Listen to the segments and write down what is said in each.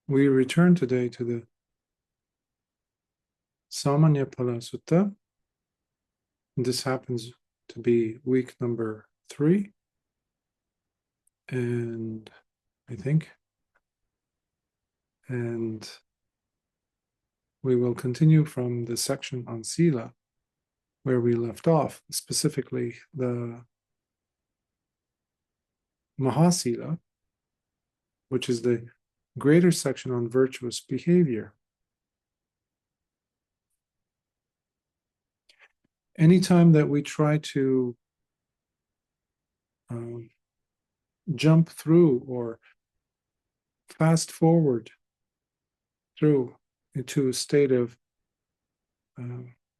We return today to the Sāmaññaphala Sutta. This happens to be week number 3, and we will continue from the section on Sila, where we left off, specifically the Mahasila, which is the greater section on virtuous behavior. Anytime that we try to jump through or fast forward through into a state of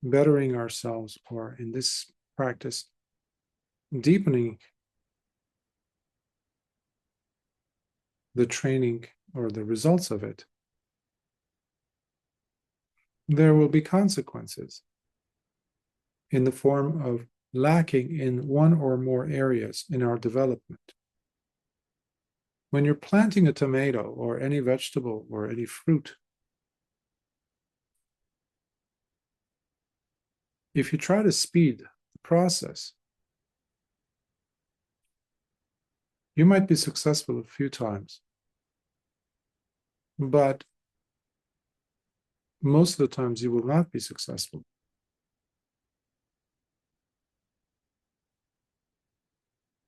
bettering ourselves, or in this practice, deepening the training or the results of it, there will be consequences in the form of lacking in one or more areas in our development. When you're planting a tomato or any vegetable or any fruit, if you try to speed the process, you might be successful a few times, but most of the times you will not be successful.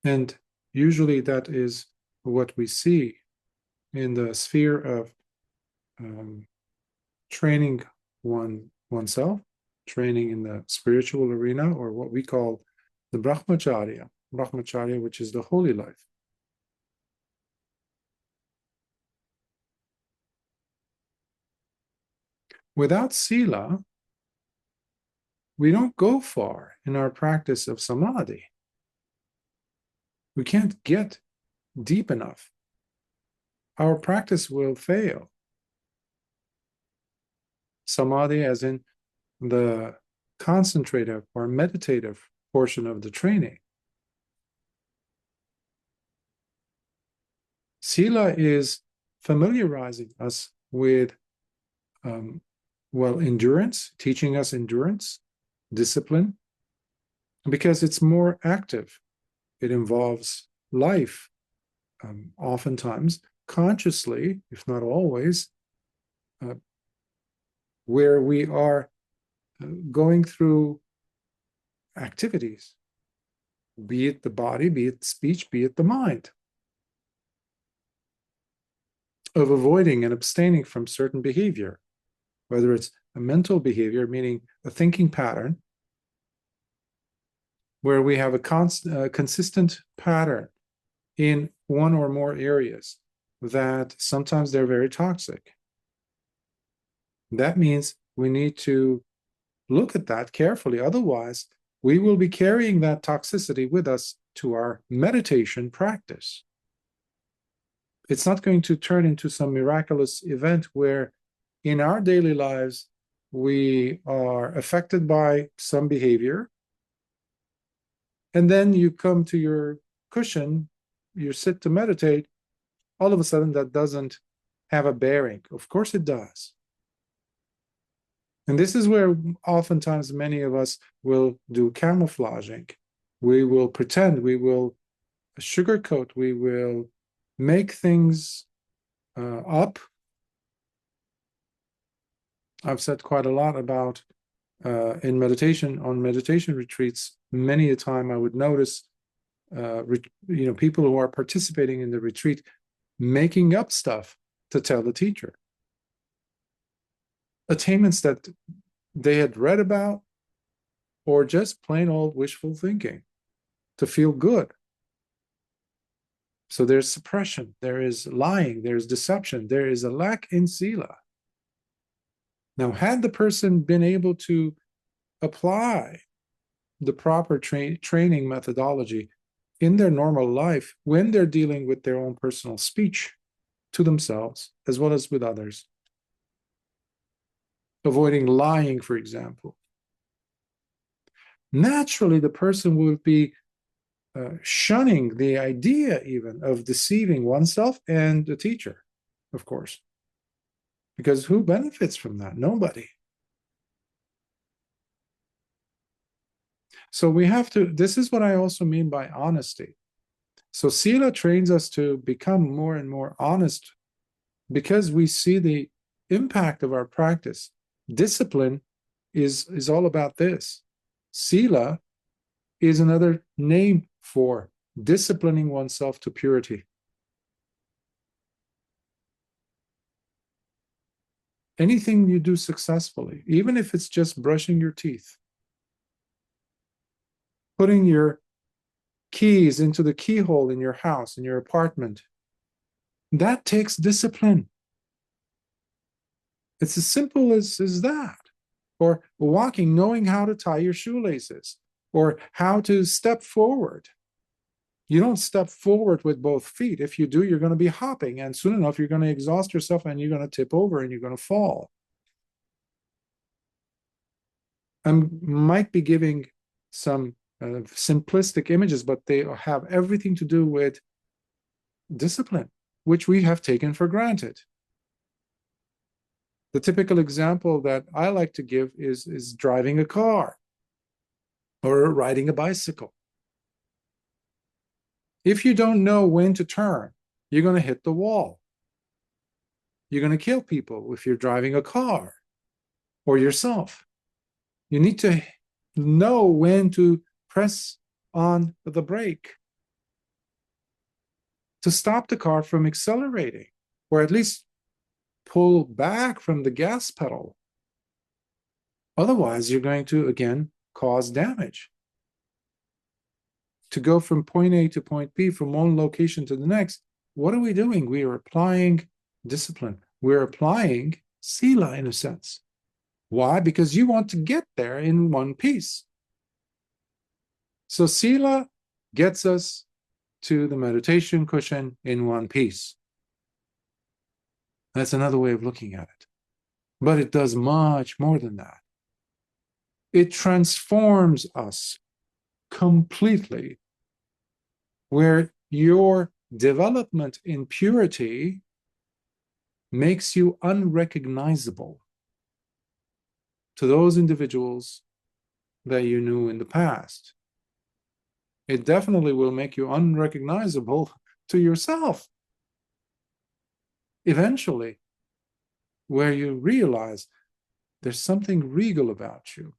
And usually that is what we see in the sphere of training oneself, training in the spiritual arena, or what we call the brahmacharya, which is the holy life. Without sila, we don't go far in our practice of samadhi. We can't get deep enough. Our practice will fail. Samadhi, as in the concentrative or meditative portion of the training. Sila is familiarizing us with endurance, teaching us endurance, discipline, because it's more active. It involves life, oftentimes consciously, if not always, where we are going through activities, be it the body, be it speech, be it the mind, of avoiding and abstaining from certain behavior, whether it's a mental behavior, meaning a thinking pattern, where we have a consistent pattern in one or more areas that sometimes they're very toxic. That means we need to look at that carefully. Otherwise, we will be carrying that toxicity with us to our meditation practice. It's not going to turn into some miraculous event where in our daily lives we are affected by some behavior, and then you come to your cushion, you sit to meditate, all of a sudden that doesn't have a bearing. Of course it does. And this is where oftentimes many of us will do camouflaging. We will pretend, we will sugarcoat, we will make things up. I've said quite a lot about in meditation, on meditation retreats, many a time I would notice people who are participating in the retreat making up stuff to tell the teacher. Attainments that they had read about, or just plain old wishful thinking to feel good. So there's suppression, there is lying, there's deception, there is a lack in sila. Now, had the person been able to apply the proper training methodology in their normal life when they're dealing with their own personal speech to themselves as well as with others, avoiding lying, for example, naturally the person will be shunning the idea even of deceiving oneself and the teacher, of course. Because who benefits from that? Nobody. So we have to, this is what I also mean by honesty. So Sila trains us to become more and more honest because we see the impact of our practice. Discipline is all about this. Sila is another name for disciplining oneself to purity. Anything you do successfully, even if it's just brushing your teeth, putting your keys into the keyhole in your house, in your apartment, that takes discipline. It's as simple as that. Or walking, knowing how to tie your shoelaces, or how to step forward. You don't step forward with both feet. If you do, you're going to be hopping, and soon enough, you're going to exhaust yourself and you're going to tip over and you're going to fall. I might be giving some simplistic images, but they have everything to do with discipline, which we have taken for granted. The typical example that I like to give is driving a car or riding a bicycle. If you don't know when to turn, you're going to hit the wall. You're going to kill people if you're driving a car or yourself. You need to know when to press on the brake to stop the car from accelerating, or at least pull back from the gas pedal. Otherwise, you're going to, again, cause damage. To go from point A to point B, from one location to the next, what are we doing? We are applying discipline. We're applying sila in a sense. Why? Because you want to get there in one piece. So sila gets us to the meditation cushion in one piece. That's another way of looking at it. But it does much more than that. It transforms us completely, where your development in purity makes you unrecognizable to those individuals that you knew in the past. It definitely will make you unrecognizable to yourself. Eventually, where you realize there's something regal about you,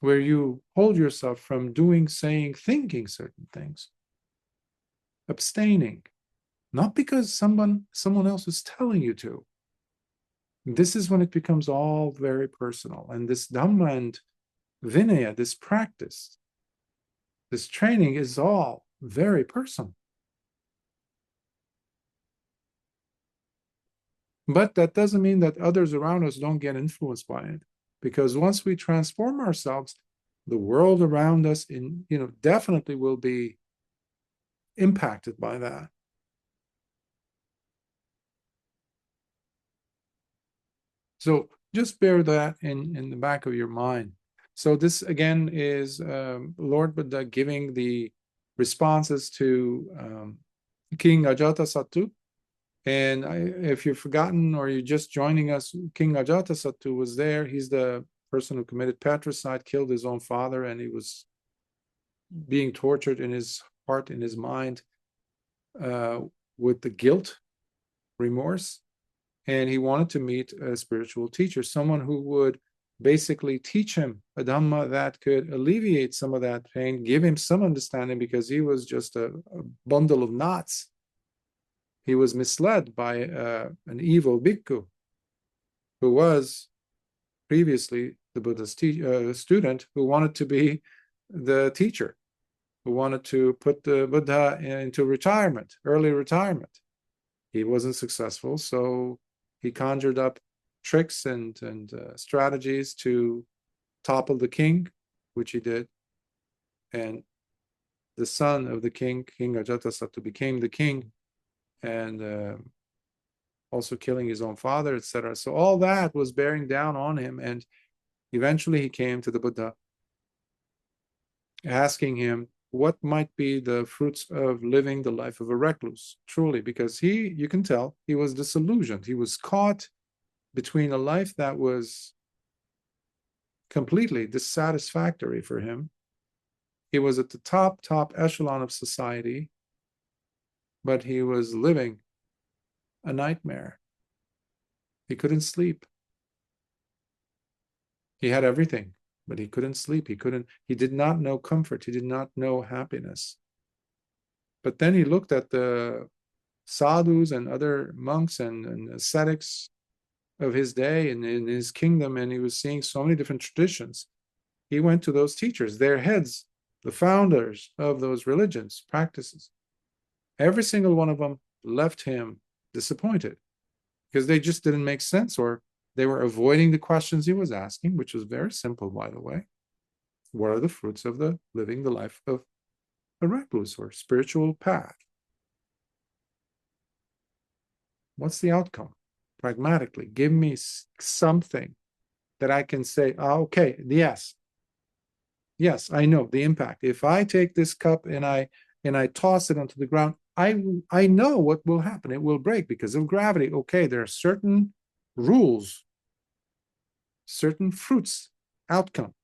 where you hold yourself from doing, saying, thinking certain things, abstaining, not because someone else is telling you to. This is when it becomes all very personal. And this Dhamma and Vinaya, this practice, this training is all very personal. But that doesn't mean that others around us don't get influenced by it. Because once we transform ourselves, the world around us definitely will be impacted by that. So just bear that in the back of your mind. So this again is Lord Buddha giving the responses to King Ajatasattu. And if you've forgotten or you're just joining us, King Ajatasattu was there. He's the person who committed patricide, killed his own father, and he was being tortured in his heart, in his mind, with the guilt, remorse. And he wanted to meet a spiritual teacher, someone who would basically teach him a Dhamma that could alleviate some of that pain, give him some understanding, because he was just a bundle of knots. He was misled by an evil Bhikkhu who was previously the Buddha's student, who wanted to be the teacher, who wanted to put the Buddha into retirement, early retirement. He wasn't successful, so he conjured up tricks and strategies to topple the king, which he did. And the son of the king, King Ajatasattu, became the king, and also killing his own father, etc. So all that was bearing down on him, and eventually he came to the Buddha, asking him what might be the fruits of living the life of a recluse, truly, because you can tell, he was disillusioned. He was caught between a life that was completely dissatisfactory for him. He was at the top echelon of society, but he was living a nightmare. He couldn't sleep. He had everything, but he couldn't sleep. He did not know comfort. He did not know happiness. But then he looked at the sadhus and other monks and ascetics of his day and in his kingdom, and he was seeing so many different traditions. He went to those teachers, their heads, the founders of those religions, practices. Every single one of them left him disappointed because they just didn't make sense, or they were avoiding the questions he was asking, which was very simple, by the way. What are the fruits of the living the life of a recluse or spiritual path? What's the outcome? Pragmatically, give me something that I can say, oh, okay, yes, I know the impact. If I take this cup and I toss it onto the ground, I know what will happen. It will break because of gravity. Okay, there are certain rules, certain fruits, outcomes.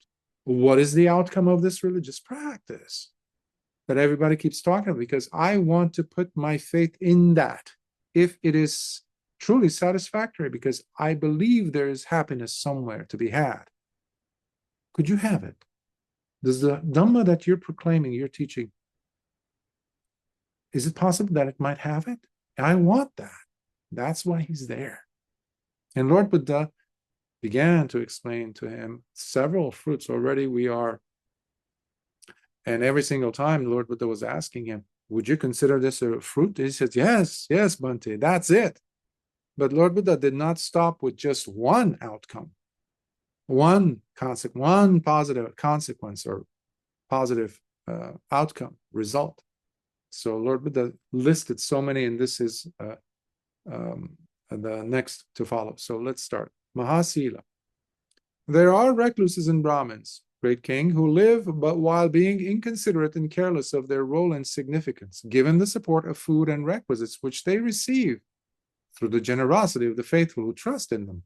What is the outcome of this religious practice that everybody keeps talking about? Because I want to put my faith in that. If it is truly satisfactory, because I believe there is happiness somewhere to be had. Could you have it? Does the Dhamma that you're proclaiming, you're teaching, is it possible that it might have it? I want that. That's why he's there. And Lord Buddha began to explain to him several fruits. Already we are, and every single time Lord Buddha was asking him, would you consider this a fruit? He said, yes, Bhante, that's it. But Lord Buddha did not stop with just one outcome, one positive consequence or positive outcome, result. So Lord Buddha listed so many, and this is the next to follow. So let's start. Mahasila. There are recluses and Brahmins, great king, who live but while being inconsiderate and careless of their role and significance, given the support of food and requisites which they receive through the generosity of the faithful who trust in them.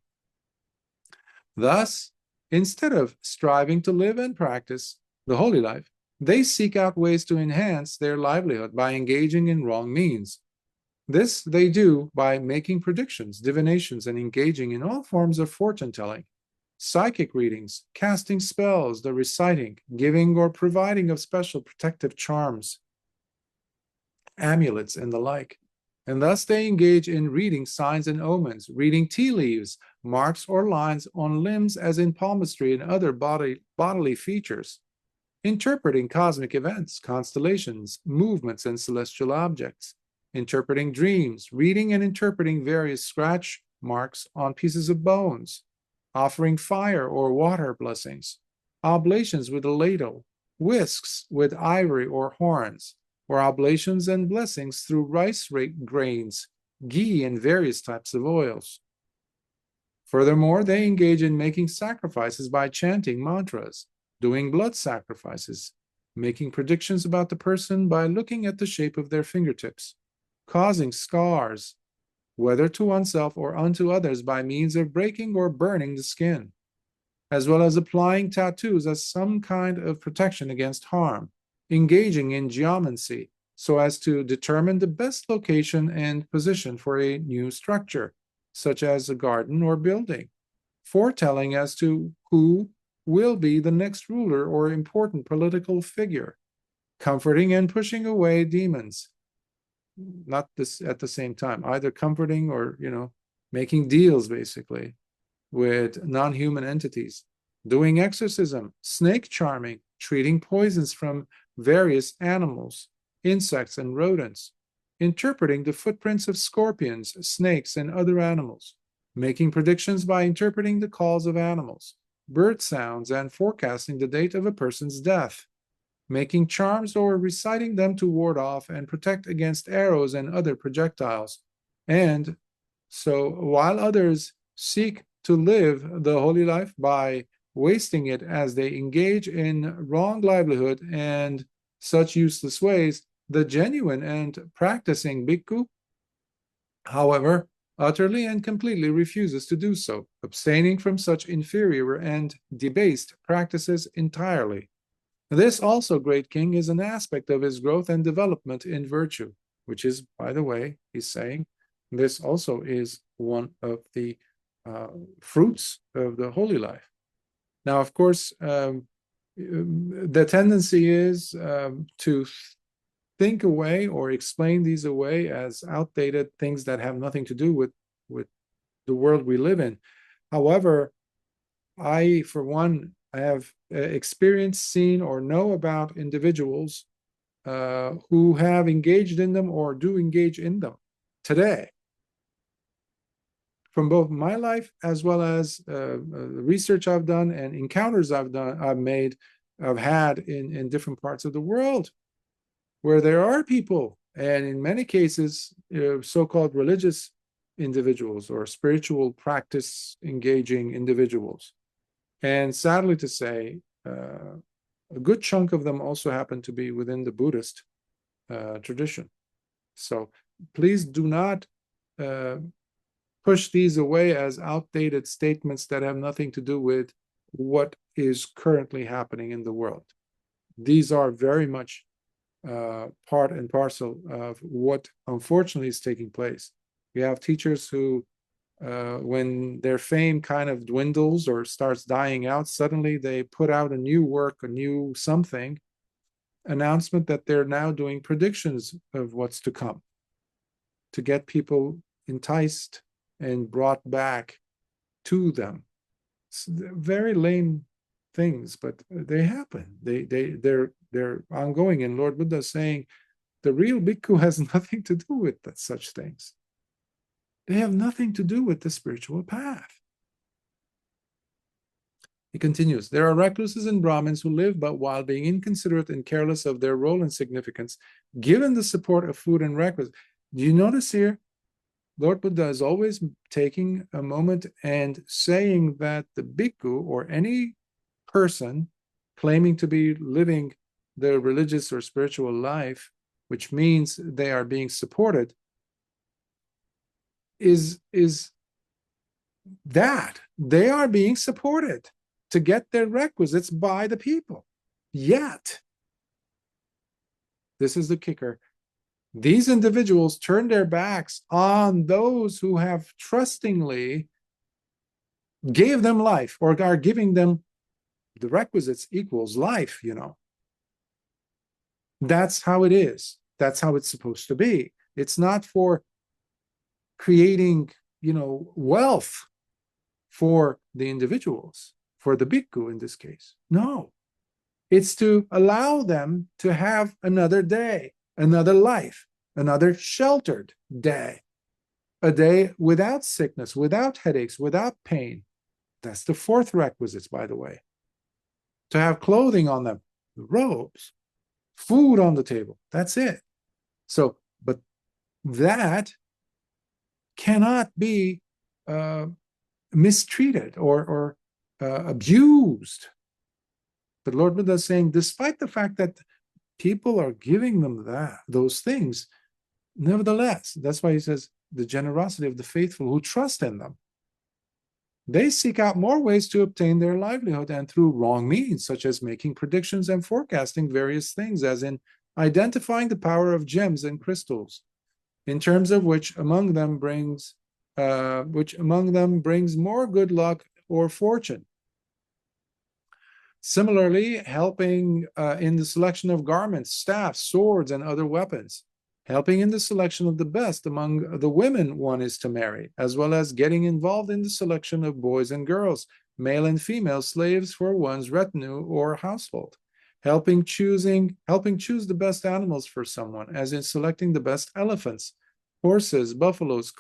Thus, instead of striving to live and practice the holy life, they seek out ways to enhance their livelihood by engaging in wrong means. This they do by making predictions, divinations, and engaging in all forms of fortune-telling, psychic readings, casting spells, the reciting, giving or providing of special protective charms, amulets, and the like. And thus they engage in reading signs and omens, reading tea leaves, marks or lines on limbs as in palmistry and other bodily features, interpreting cosmic events, constellations, movements, and celestial objects, interpreting dreams, reading and interpreting various scratch marks on pieces of bones, offering fire or water blessings, oblations with a ladle, whisks with ivory or horns, or oblations and blessings through rice grains, ghee, and various types of oils. Furthermore, they engage in making sacrifices by chanting mantras, doing blood sacrifices, making predictions about the person by looking at the shape of their fingertips, causing scars, whether to oneself or unto others by means of breaking or burning the skin, as well as applying tattoos as some kind of protection against harm, engaging in geomancy so as to determine the best location and position for a new structure, such as a garden or building, foretelling as to who will be the next ruler or important political figure, comforting and pushing away demons, not this at the same time, either comforting or, making deals basically with non-human entities, doing exorcism, snake charming, treating poisons from various animals, insects, and rodents, interpreting the footprints of scorpions, snakes, and other animals, making predictions by interpreting the calls of animals, bird sounds, and forecasting the date of a person's death, making charms or reciting them to ward off and protect against arrows and other projectiles. And so while others seek to live the holy life by wasting it as they engage in wrong livelihood and such useless ways, the genuine and practicing bhikkhu, however, utterly and completely refuses to do so, abstaining from such inferior and debased practices entirely. This also, great king, is an aspect of his growth and development in virtue, which is, by the way, he's saying, this also is one of the fruits of the holy life. Now, of course, the tendency is to think away or explain these away as outdated things that have nothing to do with the world we live in. However, I, for one, I have experienced, seen, or know about individuals who have engaged in them or do engage in them today. From both my life as well as research I've done and encounters I've had in different parts of the world, where there are people, and in many cases, so-called religious individuals or spiritual practice engaging individuals. And sadly to say, a good chunk of them also happen to be within the Buddhist tradition. So please do not push these away as outdated statements that have nothing to do with what is currently happening in the world. These are very much part and parcel of what unfortunately is taking place. We have teachers who, when their fame kind of dwindles or starts dying out, suddenly they put out a new work, a new something, announcement that they're now doing predictions of what's to come, to get people enticed and brought back to them. It's very lame things, but they happen. They're ongoing. And Lord Buddha is saying the real bhikkhu has nothing to do with such things. They have nothing to do with the spiritual path. He continues, there are recluses and Brahmins who live, but while being inconsiderate and careless of their role and significance, given the support of food and recluse. Do you notice here? Lord Buddha is always taking a moment and saying that the bhikkhu or any person claiming to be living the religious or spiritual life, which means they are being supported, is that they are being supported to get their requisites by the people. Yet, this is the kicker, these individuals turn their backs on those who have trustingly gave them life or are giving them the requisites equals life, you know. That's how it is. That's how it's supposed to be. It's not for creating, you know, wealth for the individuals, for the bhikkhu in this case. No, it's to allow them to have another day, another life, another sheltered day, a day without sickness, without headaches, without pain. That's the fourth requisite, by the way. To have clothing on them, robes, food on the table. That's it. So, but that cannot be mistreated or abused. But Lord Buddha is saying, despite the fact that people are giving them those things, nevertheless, that's why he says the generosity of the faithful who trust in them. They seek out more ways to obtain their livelihood, and through wrong means, such as making predictions and forecasting various things, as in identifying the power of gems and crystals, in terms of which among them brings more good luck or fortune. Similarly, helping in the selection of garments, staffs, swords, and other weapons, helping in the selection of the best among the women one is to marry, as well as getting involved in the selection of boys and girls, male and female slaves for one's retinue or household, helping choose the best animals for someone, as in selecting the best elephants, horses, buffaloes,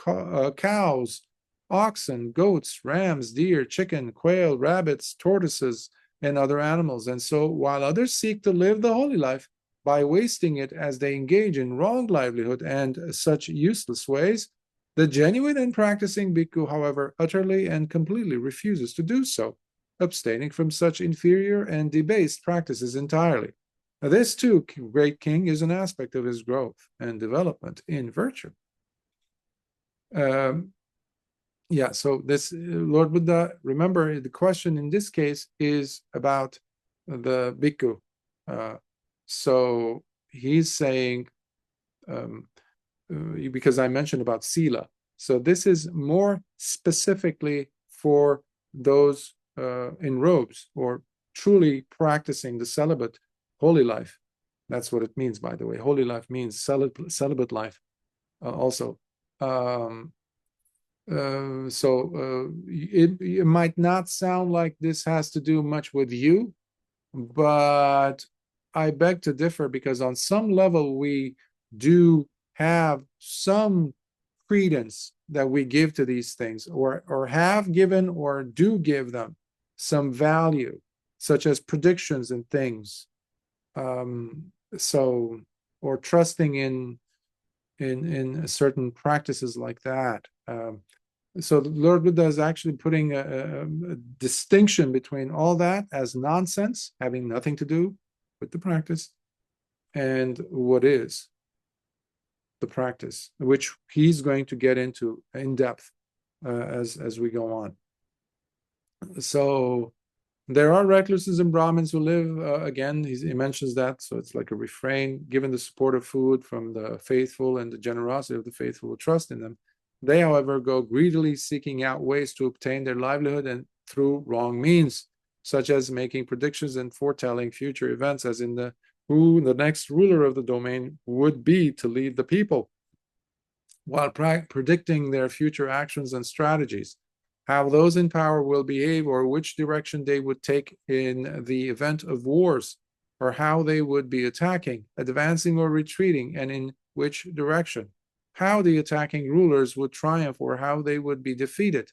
cows, oxen, goats, rams, deer, chicken, quail, rabbits, tortoises, and other animals. And so while others seek to live the holy life by wasting it as they engage in wrong livelihood and such useless ways, the genuine and practicing bhikkhu, however, utterly and completely refuses to do so, abstaining from such inferior and debased practices entirely. Now, this too, great king, is an aspect of his growth and development in virtue. Yeah, so this Lord Buddha, remember the question in this case is about the bhikkhu. So he's saying, because I mentioned about sila, so this is more specifically for those in robes or truly practicing the celibate holy life. That's what it means, by the way. Holy life means celibate life also. It might not sound like this has to do much with you, but I beg to differ, because on some level we do have some credence that we give to these things, or have given or do give them some value, such as predictions and things. So, or trusting in certain practices like that. So Lord Buddha is actually putting a distinction between all that as nonsense, having nothing to do with the practice, and what is the practice, which he's going to get into in depth as we go on. So there are recluses and Brahmins who live, again, he mentions that, so it's like a refrain, given the support of food from the faithful and the generosity of the faithful who trust in them. They, however, go greedily seeking out ways to obtain their livelihood, and through wrong means, such as making predictions and foretelling future events, as in who the next ruler of the domain would be to lead the people, while predicting their future actions and strategies, how those in power will behave, or which direction they would take in the event of wars, or how they would be attacking, advancing, or retreating, and in which direction, how the attacking rulers would triumph, or how they would be defeated.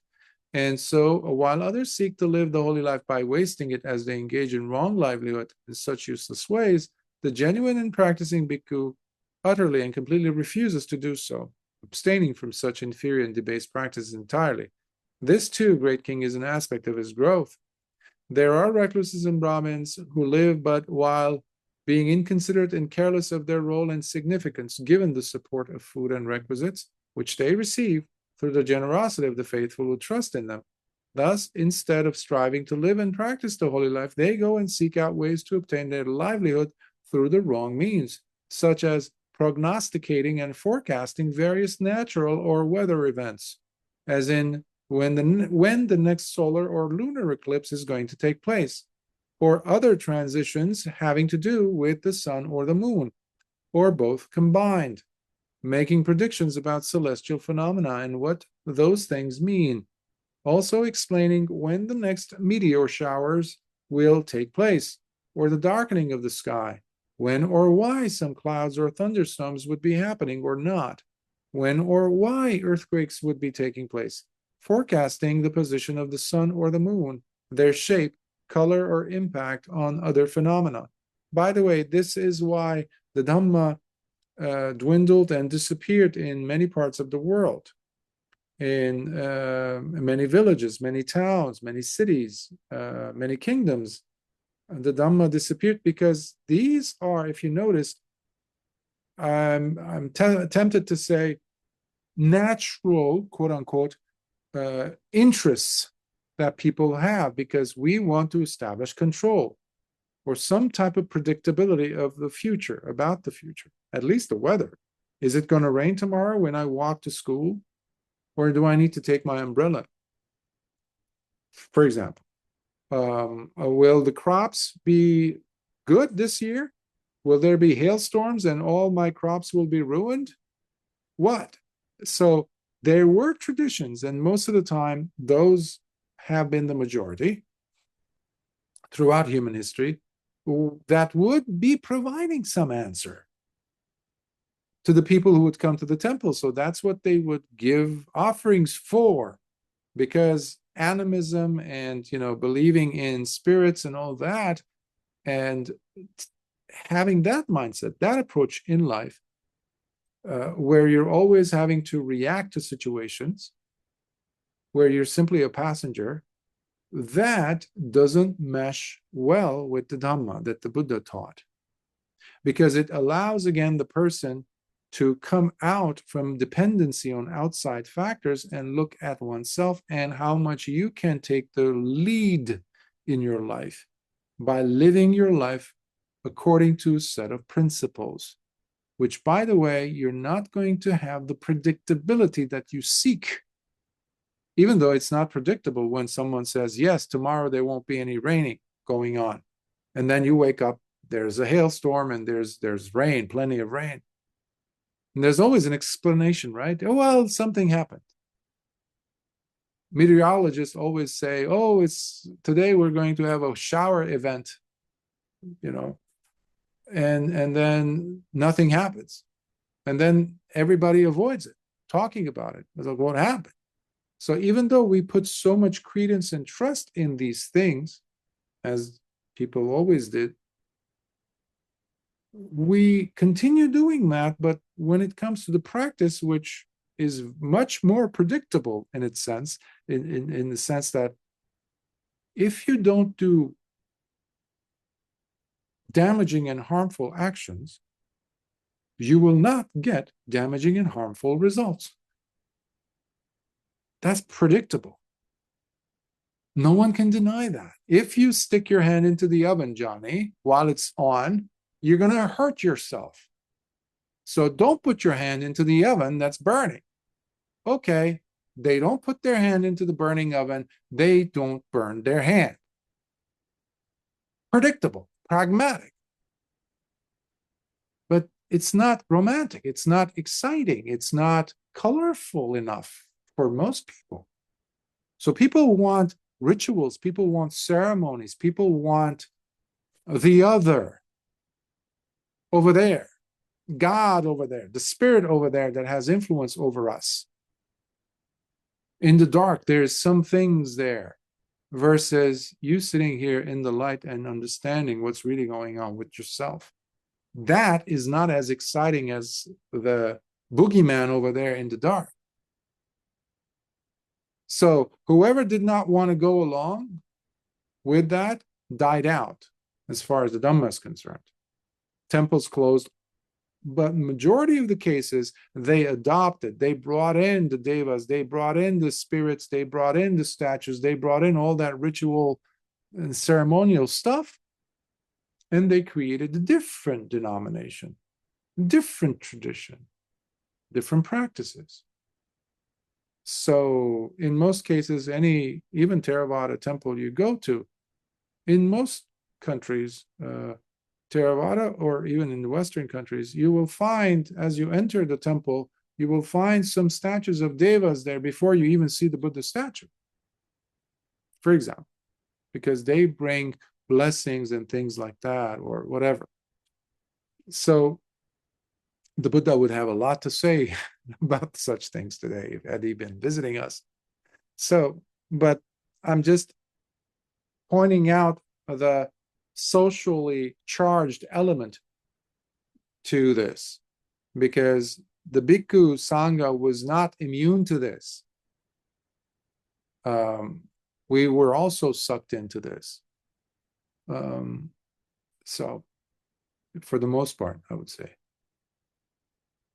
And so, while others seek to live the holy life by wasting it as they engage in wrong livelihood in such useless ways, the genuine and practicing bhikkhu utterly and completely refuses to do so, abstaining from such inferior and debased practices entirely. This too, great king, is an aspect of his growth. There are recluses and Brahmins who live but while being inconsiderate and careless of their role and significance, given the support of food and requisites, which they receive through the generosity of the faithful who trust in them. Thus, instead of striving to live and practice the holy life, they go and seek out ways to obtain their livelihood through the wrong means, such as prognosticating and forecasting various natural or weather events, as in when the next solar or lunar eclipse is going to take place, or other transitions having to do with the sun or the moon, or both combined, making predictions about celestial phenomena and what those things mean, also explaining when the next meteor showers will take place, or the darkening of the sky, when or why some clouds or thunderstorms would be happening or not, when or why earthquakes would be taking place, forecasting the position of the sun or the moon, their shape, color, or impact on other phenomena. By the way, this is why the Dhamma dwindled and disappeared in many parts of the world, in many villages, many towns, many cities, many kingdoms. The Dhamma disappeared because these are, if you notice, I'm tempted to say, natural, quote unquote, interests that people have, because we want to establish control or some type of predictability of the future, about the future, at least the weather. Is it going to rain tomorrow when I walk to school? Or do I need to take my umbrella? For example, will the crops be good this year? Will there be hailstorms and all my crops will be ruined? What? So there were traditions, and most of the time, those have been the majority throughout human history, that would be providing some answer to the people who would come to the temple. So that's what they would give offerings for, because animism and, believing in spirits and all that, and having that mindset, that approach in life, where you're always having to react to situations, where you're simply a passenger, that doesn't mesh well with the Dhamma that the Buddha taught. because it allows, again, the person to come out from dependency on outside factors and look at oneself and how much you can take the lead in your life by living your life according to a set of principles, which, by the way, you're not going to have the predictability that you seek. Even though it's not predictable when someone says, yes, tomorrow there won't be any raining going on. And then you wake up, there's a hailstorm and there's rain, plenty of rain. And there's always an explanation, right? Oh, well, something happened. Meteorologists always say, oh, it's today we're going to have a shower event, and then nothing happens. And then everybody avoids it, talking about it. It's like, what happened? So even though we put so much credence and trust in these things, as people always did, we continue doing that. But when it comes to the practice, which is much more predictable in its sense, in the sense that if you don't do damaging and harmful actions, you will not get damaging and harmful results. That's predictable. No one can deny that. If you stick your hand into the oven, Johnny, while it's on, you're going to hurt yourself. So don't put your hand into the oven that's burning. Okay, they don't put their hand into the burning oven. They don't burn their hand. Predictable, pragmatic. But it's not romantic. It's not exciting. It's not colorful enough for most people. So people want rituals. People want ceremonies. People want the other over there, God over there, the spirit over there that has influence over us. In the dark, there's some things there versus you sitting here in the light and understanding what's really going on with yourself. That is not as exciting as the boogeyman over there in the dark. So whoever did not want to go along with that died out as far as the Dhamma is concerned. Temples closed, but majority of the cases, they adopted, they brought in the devas, they brought in the spirits, they brought in the statues, they brought in all that ritual and ceremonial stuff, and they created a different denomination, different tradition, different practices. So in most cases, any, even Theravada temple you go to, in most countries, Theravada, or even in the Western countries, you will find, as you enter the temple, you will find some statues of devas there before you even see the Buddha statue, for example, because they bring blessings and things like that, or whatever. So the Buddha would have a lot to say about such things today had he been visiting us. So, but I'm just pointing out the socially charged element to this, because the Bhikkhu Sangha was not immune to this. We were also sucked into this. So, for the most part, I would say.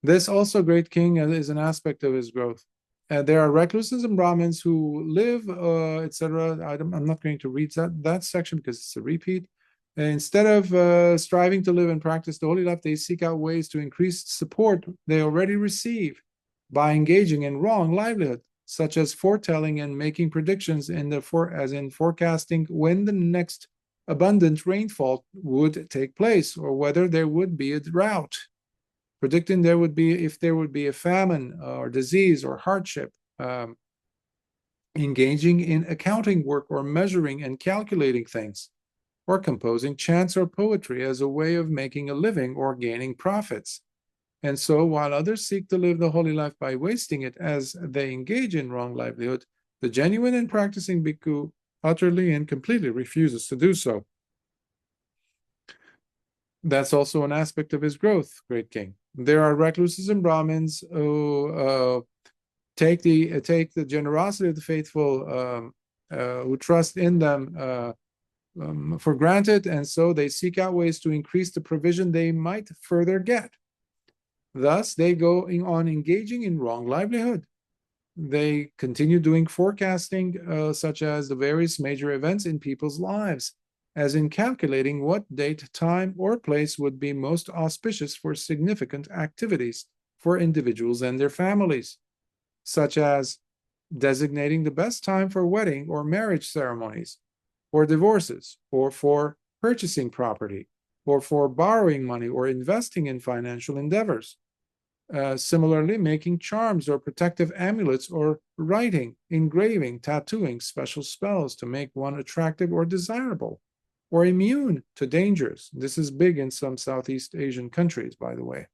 This also, great king, is an aspect of his growth. There are recluses and Brahmins who live, etc. I'm not going to read that section because it's a repeat. Instead of striving to live and practice the holy life, they seek out ways to increase support they already receive by engaging in wrong livelihood, such as foretelling and making predictions as in forecasting when the next abundant rainfall would take place or whether there would be a drought, predicting if there would be a famine or disease or hardship, engaging in accounting work or measuring and calculating things, or composing chants or poetry as a way of making a living or gaining profits. And so, while others seek to live the holy life by wasting it as they engage in wrong livelihood, the genuine and practicing bhikkhu utterly and completely refuses to do so. That's also an aspect of his growth, great king. There are recluses and Brahmins who take the generosity of the faithful, who trust in them, for granted, and so they seek out ways to increase the provision they might further get. Thus, they go on engaging in wrong livelihood. They continue doing forecasting, such as the various major events in people's lives, as in calculating what date, time, or place would be most auspicious for significant activities for individuals and their families, such as designating the best time for wedding or marriage ceremonies, or divorces, or for purchasing property, or for borrowing money or investing in financial endeavors. Similarly, making charms or protective amulets, or writing, engraving, tattooing special spells to make one attractive or desirable, or immune to dangers. This is big in some Southeast Asian countries, by the way.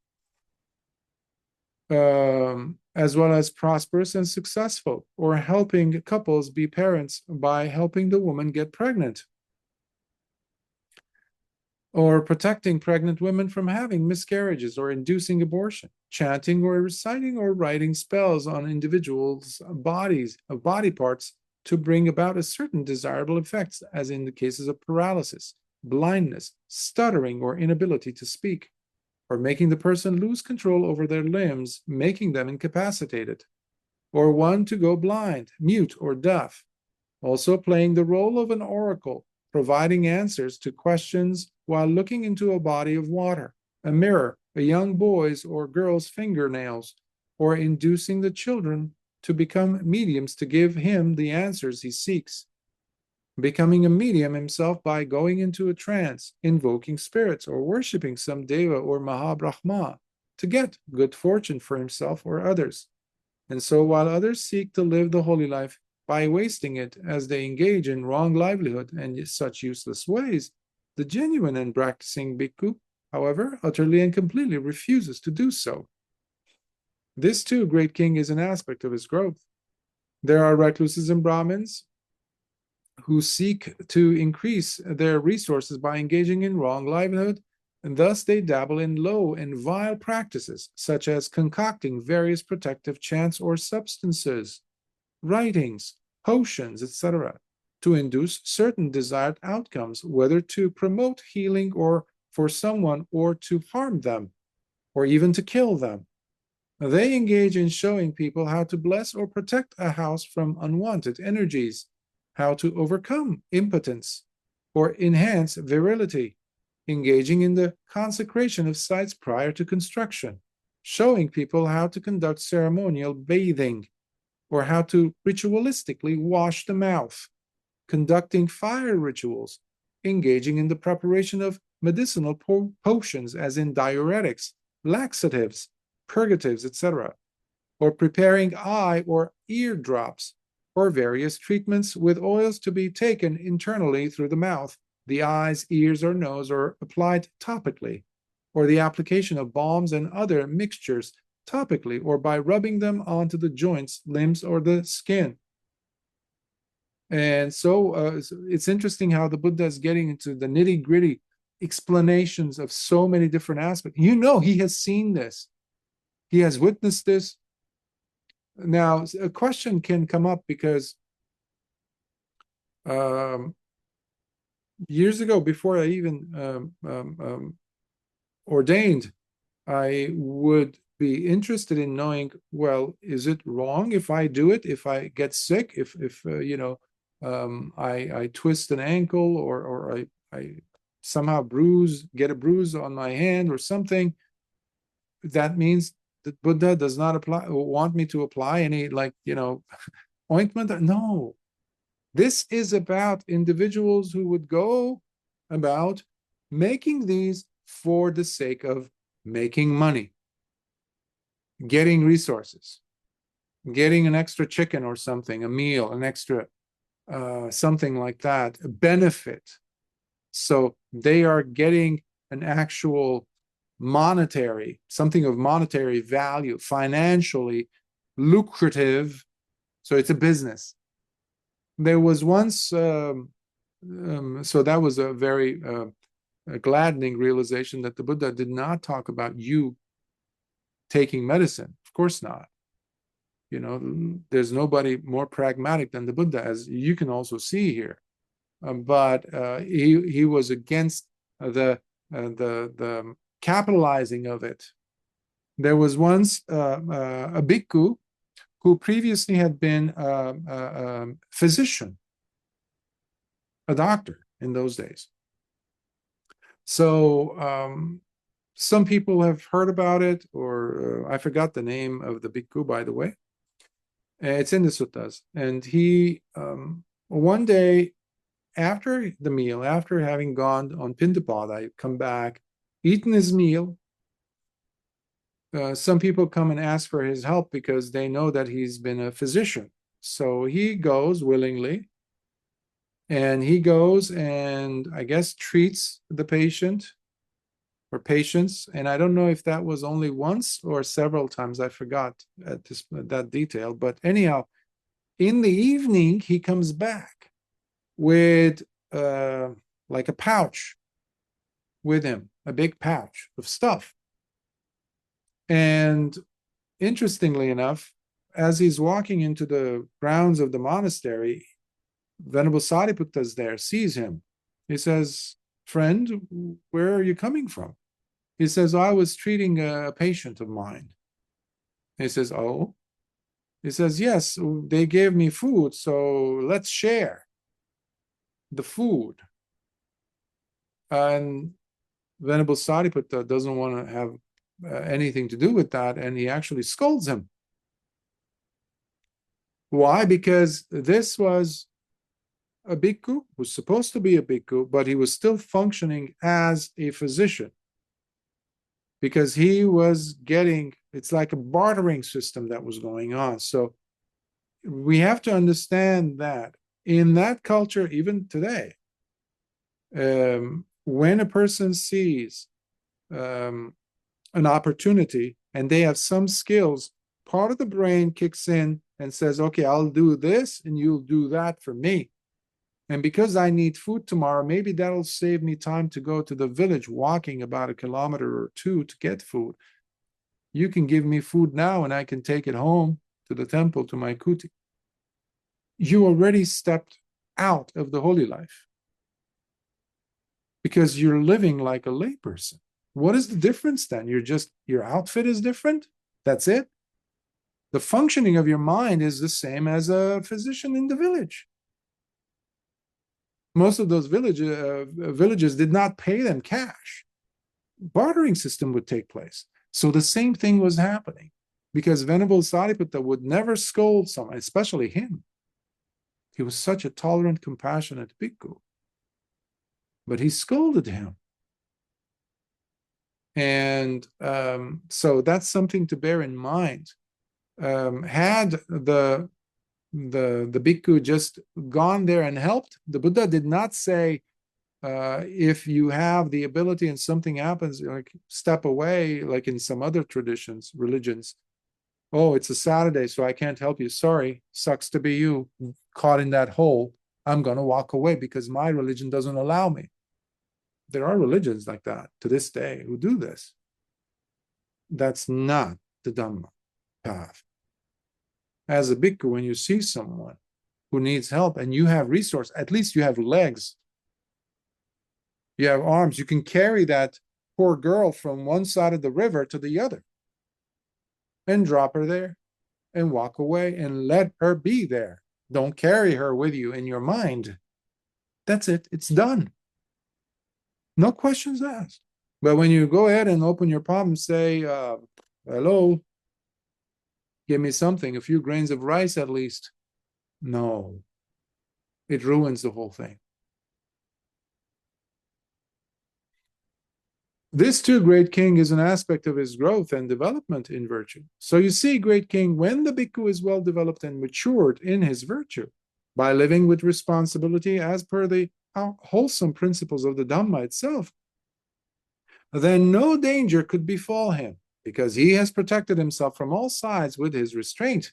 As well as prosperous and successful, or helping couples be parents by helping the woman get pregnant, or protecting pregnant women from having miscarriages or inducing abortion, chanting or reciting or writing spells on individuals' body parts to bring about a certain desirable effects, as in the cases of paralysis, blindness, stuttering, or inability to speak, or making the person lose control over their limbs, making them incapacitated, or one to go blind, mute, or deaf. Also playing the role of an oracle, providing answers to questions while looking into a body of water, a mirror, a young boy's or girl's fingernails, or inducing the children to become mediums to give him the answers he seeks. Becoming a medium himself by going into a trance, invoking spirits, or worshipping some deva or Mahabrahma to get good fortune for himself or others. And so while others seek to live the holy life by wasting it as they engage in wrong livelihood and such useless ways, the genuine and practicing bhikkhu, however, utterly and completely refuses to do so. This too, great king, is an aspect of his growth. There are recluses and Brahmins who seek to increase their resources by engaging in wrong livelihood, and thus they dabble in low and vile practices, such as concocting various protective chants or substances, writings, potions, etc., to induce certain desired outcomes, whether to promote healing or for someone, or to harm them, or even to kill them. They engage in showing people how to bless or protect a house from unwanted energies, how to overcome impotence or enhance virility, engaging in the consecration of sites prior to construction, showing people how to conduct ceremonial bathing, or how to ritualistically wash the mouth, conducting fire rituals, engaging in the preparation of medicinal potions, as in diuretics, laxatives, purgatives, etc., or preparing eye or ear drops, or various treatments with oils to be taken internally through the mouth, the eyes, ears, or nose, or applied topically, or the application of balms and other mixtures topically, or by rubbing them onto the joints, limbs, or the skin. And so it's interesting how the Buddha is getting into the nitty-gritty explanations of so many different aspects. You know, he has seen this. He has witnessed this. Now, a question can come up because years ago, before I even ordained, I would be interested in knowing, well, is it wrong if I do it? If I get sick, if I twist an ankle, or I somehow get a bruise on my hand or something, that means that Buddha does not want me to apply any ointment? No. This is about individuals who would go about making these for the sake of making money, getting resources, getting an extra chicken or something, a meal, an extra something like that, a benefit. So they are getting an actual something of monetary value, financially lucrative. So it's a business. There was once, so that was a very gladdening realization that the Buddha did not talk about you taking medicine. Of course not. There's nobody more pragmatic than the Buddha, as you can also see here. but he was against the capitalizing of it. There was once a bhikkhu who previously had been a physician, a doctor in those days. So some people have heard about it, or I forgot the name of the bhikkhu, by the way. It's in the suttas. And he, one day after the meal, after having gone on Pindapada, come back, eaten his meal. Some people come and ask for his help because they know that he's been a physician. So he goes willingly, and he goes and I guess treats the patient or patients. And I don't know if that was only once or several times. I forgot that detail. But anyhow, in the evening, he comes back with like a pouch with him, a big pouch of stuff. And interestingly enough, as he's walking into the grounds of the monastery, Venerable Sariputta is there, sees him. He says, "Friend, where are you coming from?" He says, "I was treating a patient of mine." He says, "Oh?" He says, "Yes, they gave me food, so let's share the food." And Venerable Sariputta doesn't want to have anything to do with that, and he actually scolds him. Why? Because this was a bhikkhu, who was supposed to be a bhikkhu, but he was still functioning as a physician, because he was getting, it's like a bartering system that was going on. So we have to understand that in that culture, even today, when a person sees an opportunity and they have some skills, part of the brain kicks in and says, "Okay, I'll do this and you'll do that for me. And because I need food tomorrow, maybe that'll save me time to go to the village, walking about 1 kilometer or 2 to get food. You can give me food now and I can take it home to the temple, to my kuti." You already stepped out of the holy life because you're living like a layperson. What is the difference then? Your outfit is different. That's it. The functioning of your mind is the same as a physician in the village. Most of those villages did not pay them cash. Bartering system would take place. So the same thing was happening, because Venerable Sariputta would never scold someone, especially him. He was such a tolerant, compassionate bhikkhu. But he scolded him. And so that's something to bear in mind. Had the bhikkhu just gone there and helped, the Buddha did not say, if you have the ability and something happens, like step away, like in some other traditions, religions. "Oh, it's a Saturday, so I can't help you. Sorry, sucks to be you, caught in that hole. I'm going to walk away because my religion doesn't allow me." There are religions like that to this day who do this. That's not the Dhamma path. As a bhikkhu, when you see someone who needs help and you have resource, at least you have legs, you have arms, you can carry that poor girl from one side of the river to the other and drop her there and walk away and let her be there. Don't carry her with you in your mind. That's it. It's done. No questions asked. But when you go ahead and open your palm and say, "Hello, give me something, a few grains of rice at least," no, it ruins the whole thing. This too, great king, is an aspect of his growth and development in virtue. So you see, great king, when the bhikkhu is well developed and matured in his virtue, by living with responsibility as per the wholesome principles of the Dhamma itself, then no danger could befall him, because he has protected himself from all sides with his restraint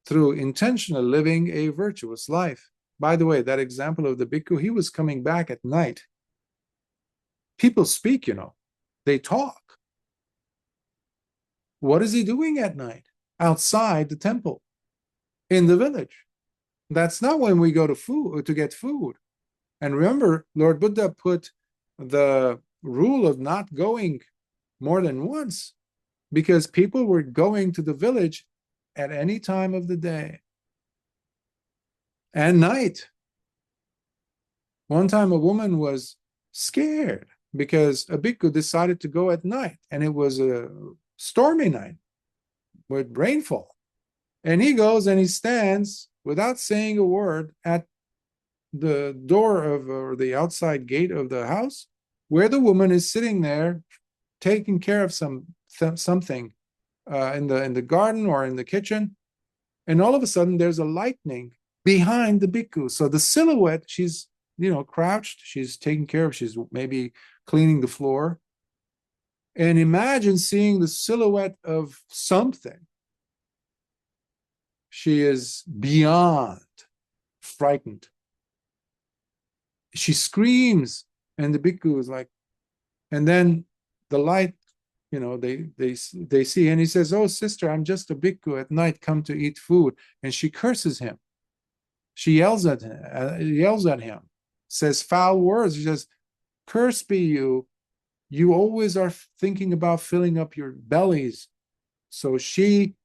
through intentional living a virtuous life. By the way, that example of the bhikkhu, he was coming back at night. People speak, they talk. What is he doing at night? Outside the temple, in the village. That's not when we go to get food. And remember, Lord Buddha put the rule of not going more than once because people were going to the village at any time of the day and night. One time a woman was scared because a bhikkhu decided to go at night, and it was a stormy night with rainfall. And he goes and he stands without saying a word at the door of, or the outside gate of the house, where the woman is sitting there taking care of something in the garden or in the kitchen. And all of a sudden there's a lightning behind the bhikkhu. So the silhouette, she's crouched, she's taking care of, she's maybe cleaning the floor. And imagine seeing the silhouette of something. She is beyond frightened. She screams, and the bhikkhu is like, and then the light, they see, and he says, "Oh, sister, I'm just a bhikkhu at night, come to eat food." And she curses him. She yells at him, says foul words. She says, "Curse be you. You always are thinking about filling up your bellies." So she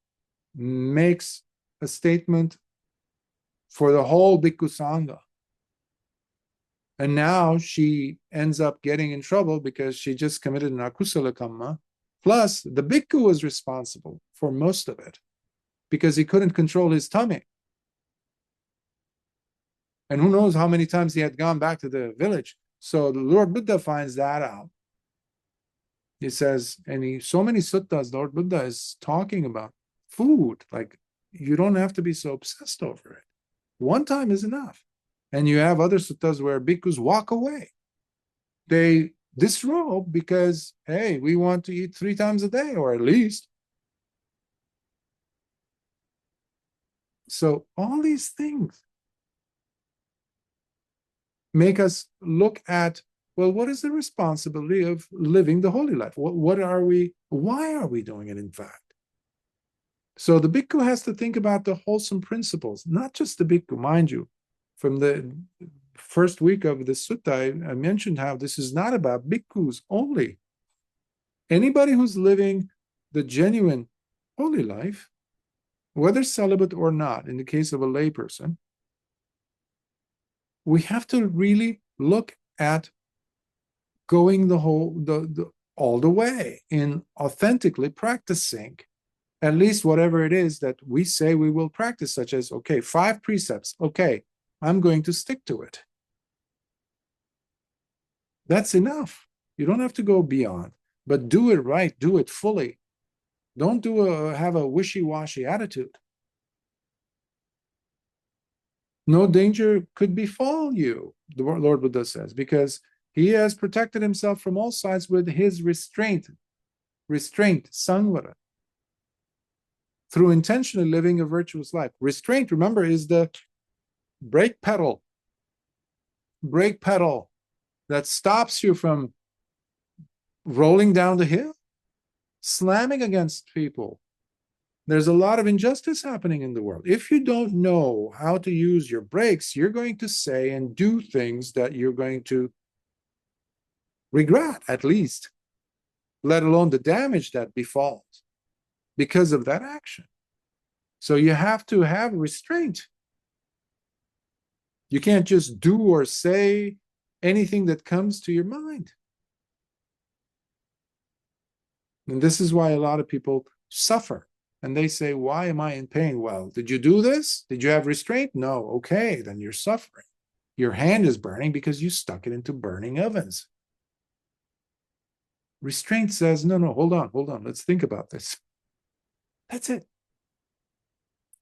makes a statement for the whole bhikkhu sangha. And now she ends up getting in trouble because she just committed an akusala kamma. Plus, the bhikkhu was responsible for most of it because he couldn't control his tummy. And who knows how many times he had gone back to the village. So the Lord Buddha finds that out. He says, and so many suttas, Lord Buddha is talking about food. Like, you don't have to be so obsessed over it. One time is enough. And you have other suttas where bhikkhus walk away. They disrobe because, hey, we want to eat 3 times a day, or at least. So all these things make us look at, well, what is the responsibility of living the holy life? What are we, why are we doing it, in fact? So the bhikkhu has to think about the wholesome principles, not just the bhikkhu, mind you. From the first week of the sutta, I mentioned how this is not about bhikkhus only. Anybody who's living the genuine holy life, whether celibate or not, in the case of a layperson, we have to really look at going all the way in authentically practicing at least whatever it is that we say we will practice, such as, okay, 5 precepts. Okay, I'm going to stick to it. That's enough. You don't have to go beyond, but do it right, do it fully. Don't have a wishy-washy attitude. No danger could befall you, the Lord Buddha says, because he has protected himself from all sides with his restraint, samvara, through intentionally living a virtuous life. Restraint, remember, is the brake pedal that stops you from rolling down the hill, slamming against people. There's a lot of injustice happening in the world. If you don't know how to use your brakes, you're going to say and do things that you're going to regret, at least, let alone the damage that befalls because of that action. So you have to have restraint. You can't just do or say anything that comes to your mind. And this is why a lot of people suffer. And they say, why am I in pain? Well, did you do this? Did you have restraint? No. Okay, then you're suffering. Your hand is burning because you stuck it into burning ovens. Restraint says, no, hold on. Let's think about this. That's it.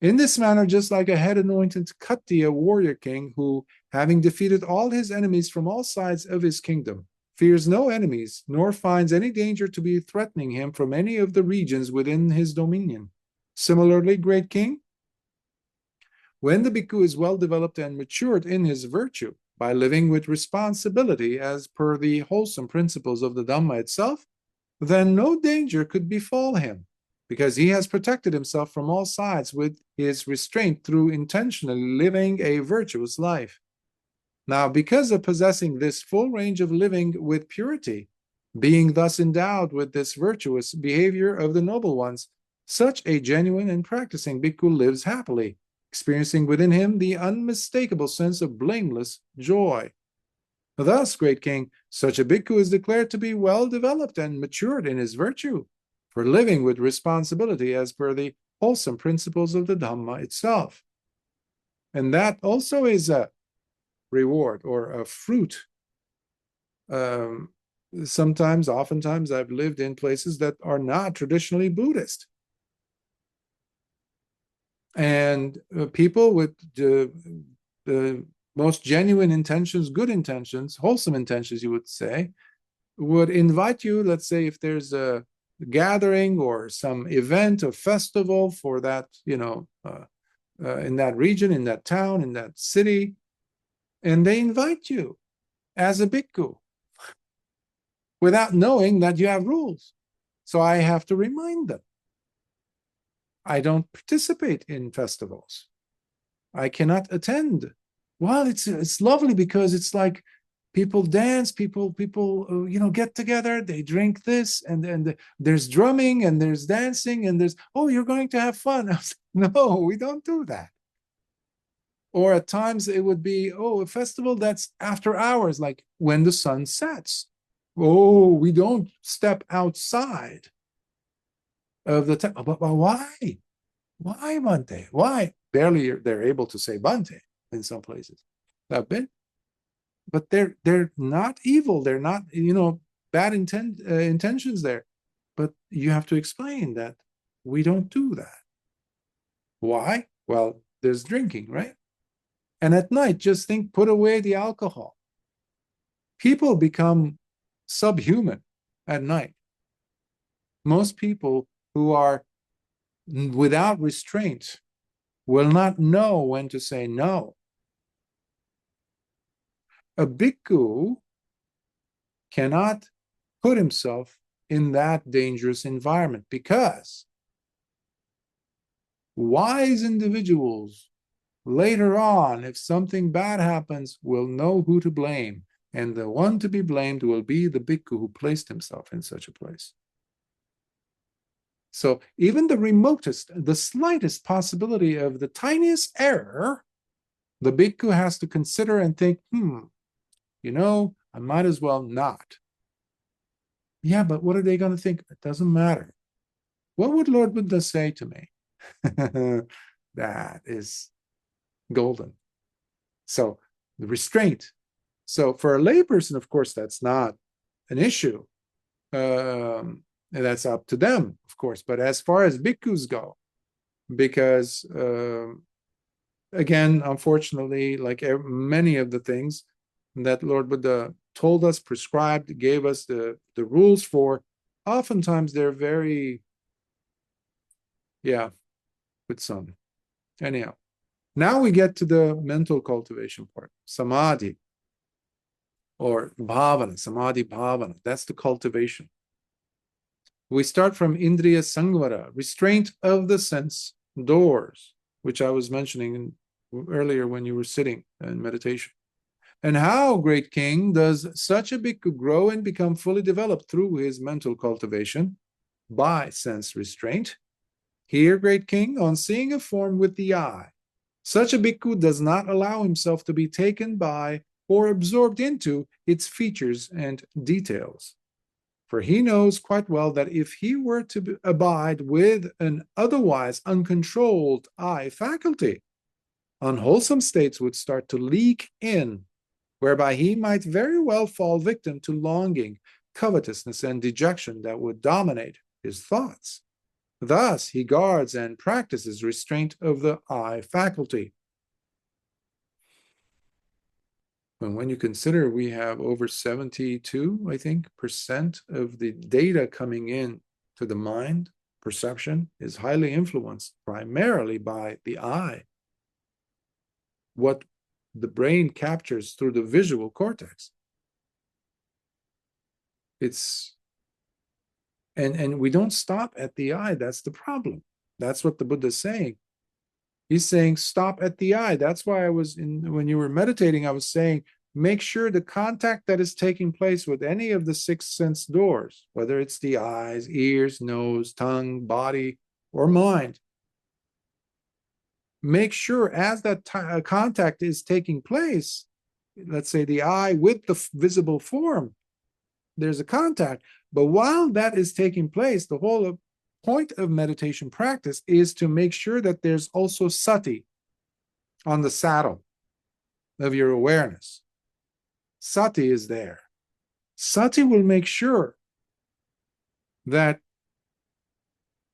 In this manner, just like a head anointed Katti, a warrior king who, having defeated all his enemies from all sides of his kingdom, fears no enemies, nor finds any danger to be threatening him from any of the regions within his dominion. Similarly, great king, when the bhikkhu is well developed and matured in his virtue, by living with responsibility as per the wholesome principles of the Dhamma itself, then no danger could befall him, because he has protected himself from all sides with his restraint through intentionally living a virtuous life. Now, because of possessing this full range of living with purity, being thus endowed with this virtuous behavior of the noble ones, such a genuine and practicing bhikkhu lives happily, experiencing within him the unmistakable sense of blameless joy. Thus, great king, such a bhikkhu is declared to be well developed and matured in his virtue, for living with responsibility as per the wholesome principles of the Dhamma itself. And that also is a reward or a fruit. Oftentimes, I've lived in places that are not traditionally Buddhist. And people with the most genuine intentions, good intentions, wholesome intentions, you would say, would invite you, let's say, if there's a gathering or some event or festival for that, in that region, in that town, in that city, and they invite you as a bhikkhu without knowing that you have rules. So I have to remind them. I don't participate in festivals. I cannot attend. Well, it's lovely because it's like people dance, people get together, they drink this, and there's drumming and there's dancing and there's, oh, you're going to have fun. No, we don't do that. Or at times it would be, oh, a festival that's after hours, like when the sun sets. Oh, we don't step outside of the temple. But why? Why, Bhante? Why? Barely they're able to say Bhante in some places. I've been. But they're not evil. They're not, bad intentions there. But you have to explain that we don't do that. Why? Well, there's drinking, right? And at night, just think, put away the alcohol. People become subhuman at night. Most people who are without restraint will not know when to say no. A bhikkhu cannot put himself in that dangerous environment because wise individuals later on, if something bad happens, will know who to blame. And the one to be blamed will be the bhikkhu who placed himself in such a place. So even the remotest, the slightest possibility of the tiniest error, the bhikkhu has to consider and think, I might as well not. Yeah, but what are they going to think? It doesn't matter. What would Lord Buddha say to me? That is golden. So the restraint. So for a layperson, of course, that's not an issue. And that's up to them, of course. But as far as bhikkhus go, because again, unfortunately, like many of the things that Lord Buddha told us, prescribed, gave us the rules for, oftentimes they're very, with some. Anyhow, now we get to the mental cultivation part, samadhi, or bhavana, samadhi bhavana. That's the cultivation. We start from indriya sangvara, restraint of the sense doors, which I was mentioning earlier when you were sitting in meditation. And how, great king, does such a bhikkhu grow and become fully developed through his mental cultivation? By sense restraint. Here, great king, on seeing a form with the eye, such a bhikkhu does not allow himself to be taken by or absorbed into its features and details. For he knows quite well that if he were to abide with an otherwise uncontrolled eye faculty, unwholesome states would start to leak in, whereby he might very well fall victim to longing, covetousness, and dejection that would dominate his thoughts. Thus, he guards and practices restraint of the eye faculty. And when you consider we have over 72, I think, % of the data coming in to the mind, perception is highly influenced primarily by the eye. What the brain captures through the visual cortex. And we don't stop at the eye. That's the problem. That's what the Buddha is saying. He's saying stop at the eye. That's why when you were meditating, I was saying, make sure the contact that is taking place with any of the six sense doors, whether it's the eyes, ears, nose, tongue, body, or mind, make sure as that contact is taking place, let's say the eye with the visible form, there's a contact. But while that is taking place, the whole point of meditation practice is to make sure that there's also sati on the saddle of your awareness. Sati is there. Sati will make sure that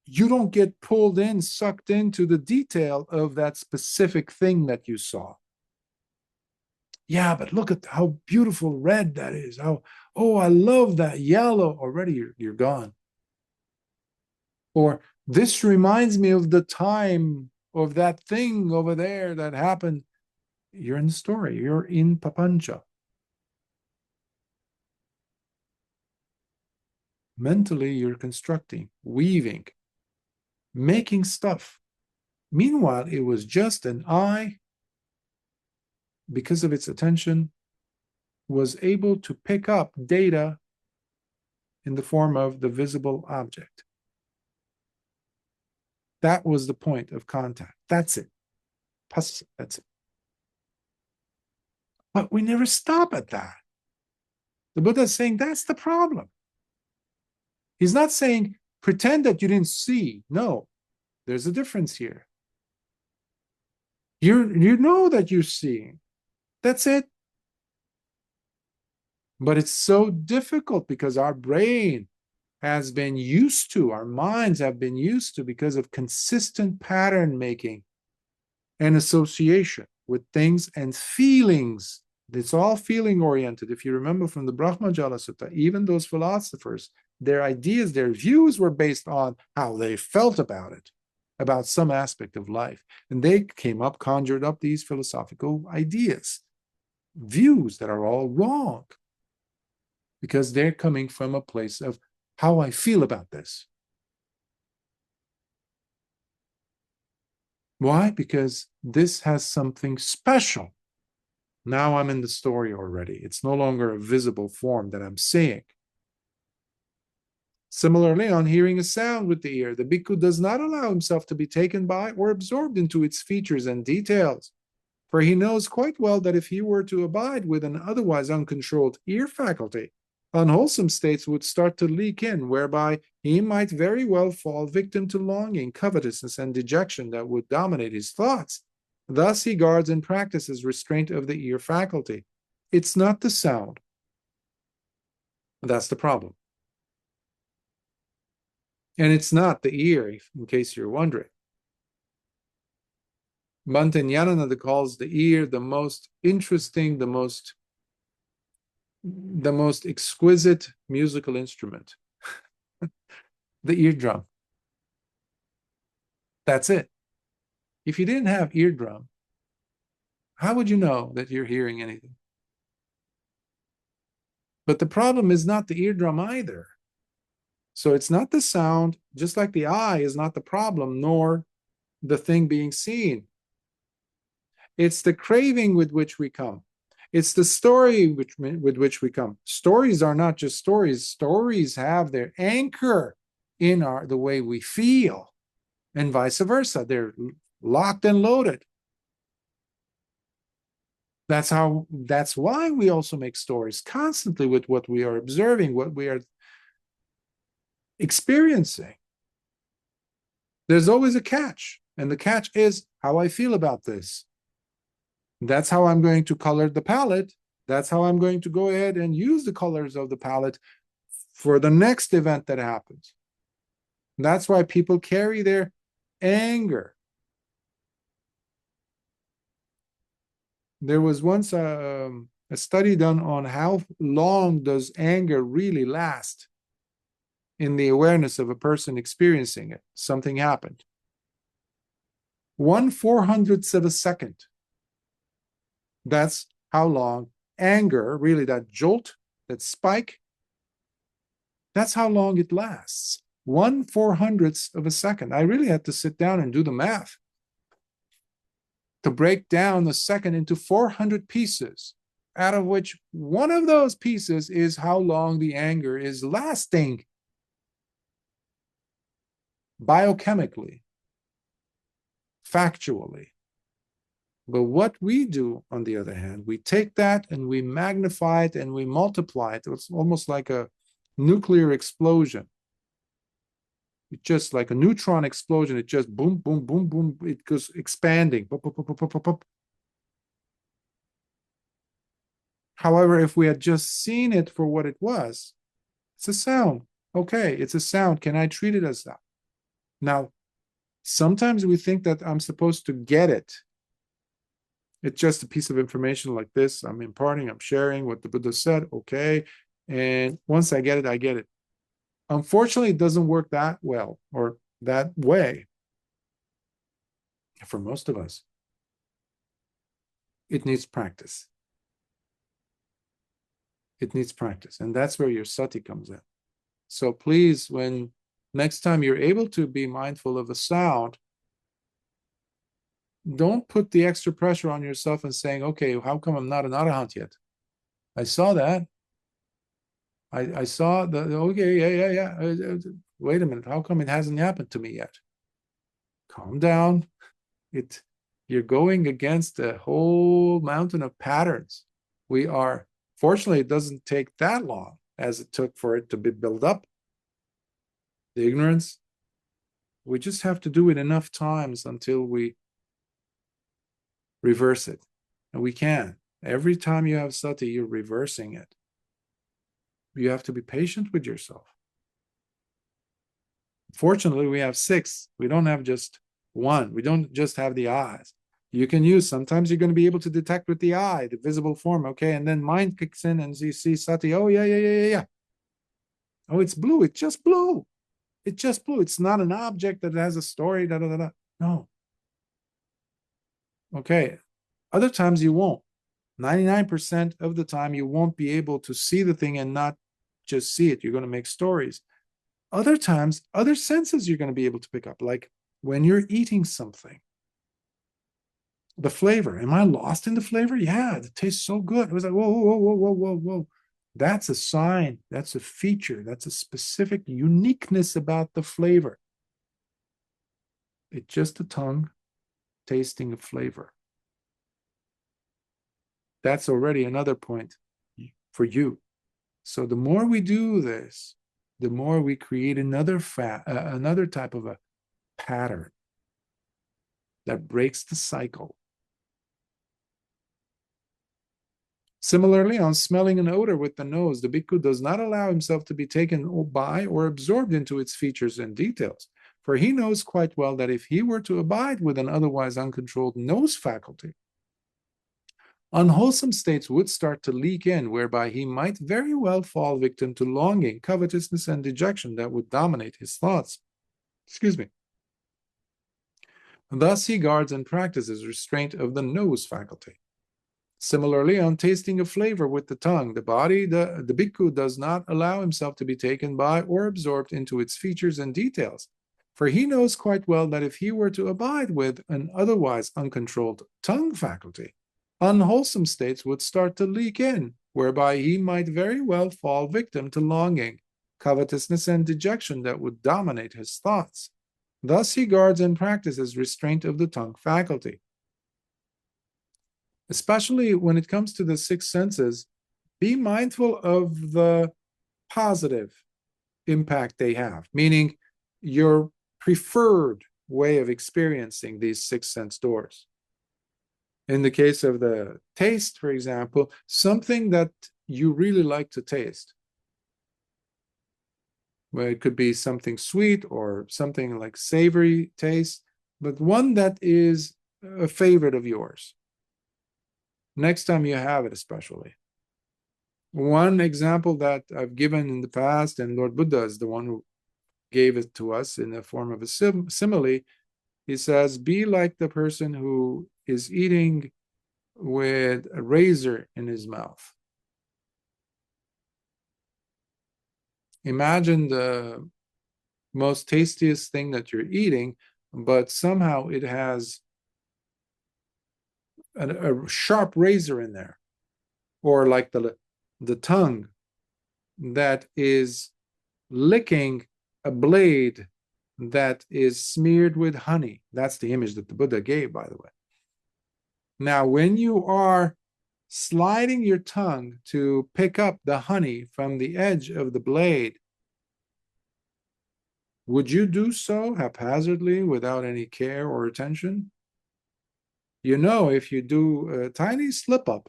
you don't get pulled in, sucked into the detail of that specific thing that you saw. Yeah, but look at how beautiful red that is. Oh, I love that yellow. Already you're gone. Or this reminds me of the time of that thing over there that happened. You're in the story. You're in papancha. Mentally, you're constructing, weaving, making stuff. Meanwhile, it was just an eye, because of its attention, was able to pick up data in the form of the visible object. That was the point of contact. That's it. That's it. But we never stop at that. The Buddha is saying that's the problem. He's not saying pretend that you didn't see. No, there's a difference here. You know that you're seeing. That's it. But it's so difficult because our brain has been used to, our minds have been used to, because of consistent pattern making and association with things and feelings. It's all feeling oriented. If you remember from the Brahmajala Sutta, even those philosophers, their ideas, their views were based on how they felt about it, about some aspect of life. And they conjured up these philosophical ideas, views that are all wrong, because they're coming from a place of how I feel about this. Why? Because this has something special. Now I'm in the story already. It's no longer a visible form that I'm seeing. Similarly, on hearing a sound with the ear, the bhikkhu does not allow himself to be taken by or absorbed into its features and details, for he knows quite well that if he were to abide with an otherwise uncontrolled ear faculty, unwholesome states would start to leak in, whereby he might very well fall victim to longing, covetousness, and dejection that would dominate his thoughts. Thus he guards and practices restraint of the ear faculty. It's not the sound. That's the problem. And it's not the ear, in case you're wondering. Bhante Nyanananda calls the ear the most interesting, the most exquisite musical instrument. The eardrum. That's it. If you didn't have eardrum, how would you know that you're hearing anything? But the problem is not the eardrum either. So it's not the sound, just like the eye is not the problem, nor the thing being seen. It's the craving with which we come. It's the story with which we come. Stories are not just stories. Stories have their anchor in the way we feel, and vice versa. They're locked and loaded. That's why we also make stories constantly with what we are observing, what we are experiencing. There's always a catch, and the catch is how I feel about this. That's how I'm going to color the palette. That's how I'm going to go ahead and use the colors of the palette for the next event that happens. That's why people carry their anger. There was once a study done on how long does anger really last in the awareness of a person experiencing it. Something happened. 1/400th of a second. That's how long anger, really that jolt, that spike, that's how long it lasts. 1/400th of a second. I really had to sit down and do the math. to break down the second into 400 pieces, out of which one of those pieces is how long the anger is lasting biochemically, factually. But what we do, on the other hand, we take that and we magnify it and we multiply it. It's almost like a nuclear explosion. It's just like a neutron explosion. It just boom, boom, boom, boom. It goes expanding. Boop, boop, boop, boop, boop, boop. However, if we had just seen it for what it was, it's a sound. Okay, it's a sound. Can I treat it as that? Now, sometimes we think that I'm supposed to get it. It's just a piece of information like this. I'm imparting, I'm sharing what the Buddha said. Okay. And once I get it, I get it. Unfortunately, it doesn't work that well or that way for most of us. It needs practice. It needs practice. And that's where your sati comes in. So please, when next time you're able to be mindful of a sound, don't put the extra pressure on yourself and saying, okay, how come I'm not an arahant yet? I saw that. I saw the, okay, yeah. Wait a minute, how come it hasn't happened to me yet? Calm down. You're going against a whole mountain of patterns. Fortunately, it doesn't take that long as it took for it to be built up. The ignorance, we just have to do it enough times until we reverse it. And we can. Every time you have sati, you're reversing it. You have to be patient with yourself. Fortunately, we have 6. We don't have just 1. We don't just have the eyes. You can use, sometimes you're going to be able to detect with the eye, the visible form, okay? And then mind kicks in and you see sati, oh, yeah. Oh, it's blue. It's just blue. It's just blue. It's not an object that has a story, No. Okay. Other times you won't. 99% of the time you won't be able to see the thing and not just see it. You're going to make stories. Other times, other senses you're going to be able to pick up, like when you're eating something. The flavor. Am I lost in the flavor? Yeah, it tastes so good. It was like, whoa. That's a sign. That's a feature. That's a specific uniqueness about the flavor. It's just the tongue tasting a flavor. That's already another point for you. So the more we do this, the more we create another type of a pattern that breaks the cycle. Similarly, on smelling an odor with the nose, the bhikkhu does not allow himself to be taken by or absorbed into its features and details, for he knows quite well that if he were to abide with an otherwise uncontrolled nose faculty, unwholesome states would start to leak in, whereby he might very well fall victim to longing, covetousness, and dejection that would dominate his thoughts. Thus he guards and practices restraint of the nose faculty. Similarly, on tasting a flavor with the tongue, the bhikkhu does not allow himself to be taken by or absorbed into its features and details, for he knows quite well that if he were to abide with an otherwise uncontrolled tongue faculty, unwholesome states would start to leak in, whereby he might very well fall victim to longing, covetousness, and dejection that would dominate his thoughts. Thus he guards and practices restraint of the tongue faculty. Especially when it comes to the 6 senses, be mindful of the positive impact they have, meaning your preferred way of experiencing these 6 sense doors. In the case of the taste, for example, something that you really like to taste. Well, it could be something sweet or something like savory taste, but one that is a favorite of yours. Next time you have it, especially. One example that I've given in the past, and Lord Buddha is the one who gave it to us in the form of a simile. He says, be like the person who is eating with a razor in his mouth. Imagine the most tastiest thing that you're eating, but somehow it has a sharp razor in there, or like the tongue that is licking a blade that is smeared with honey. That's the image that the Buddha gave, by the way. Now, when you are sliding your tongue to pick up the honey from the edge of the blade, would you do so haphazardly without any care or attention? You know, if you do a tiny slip up,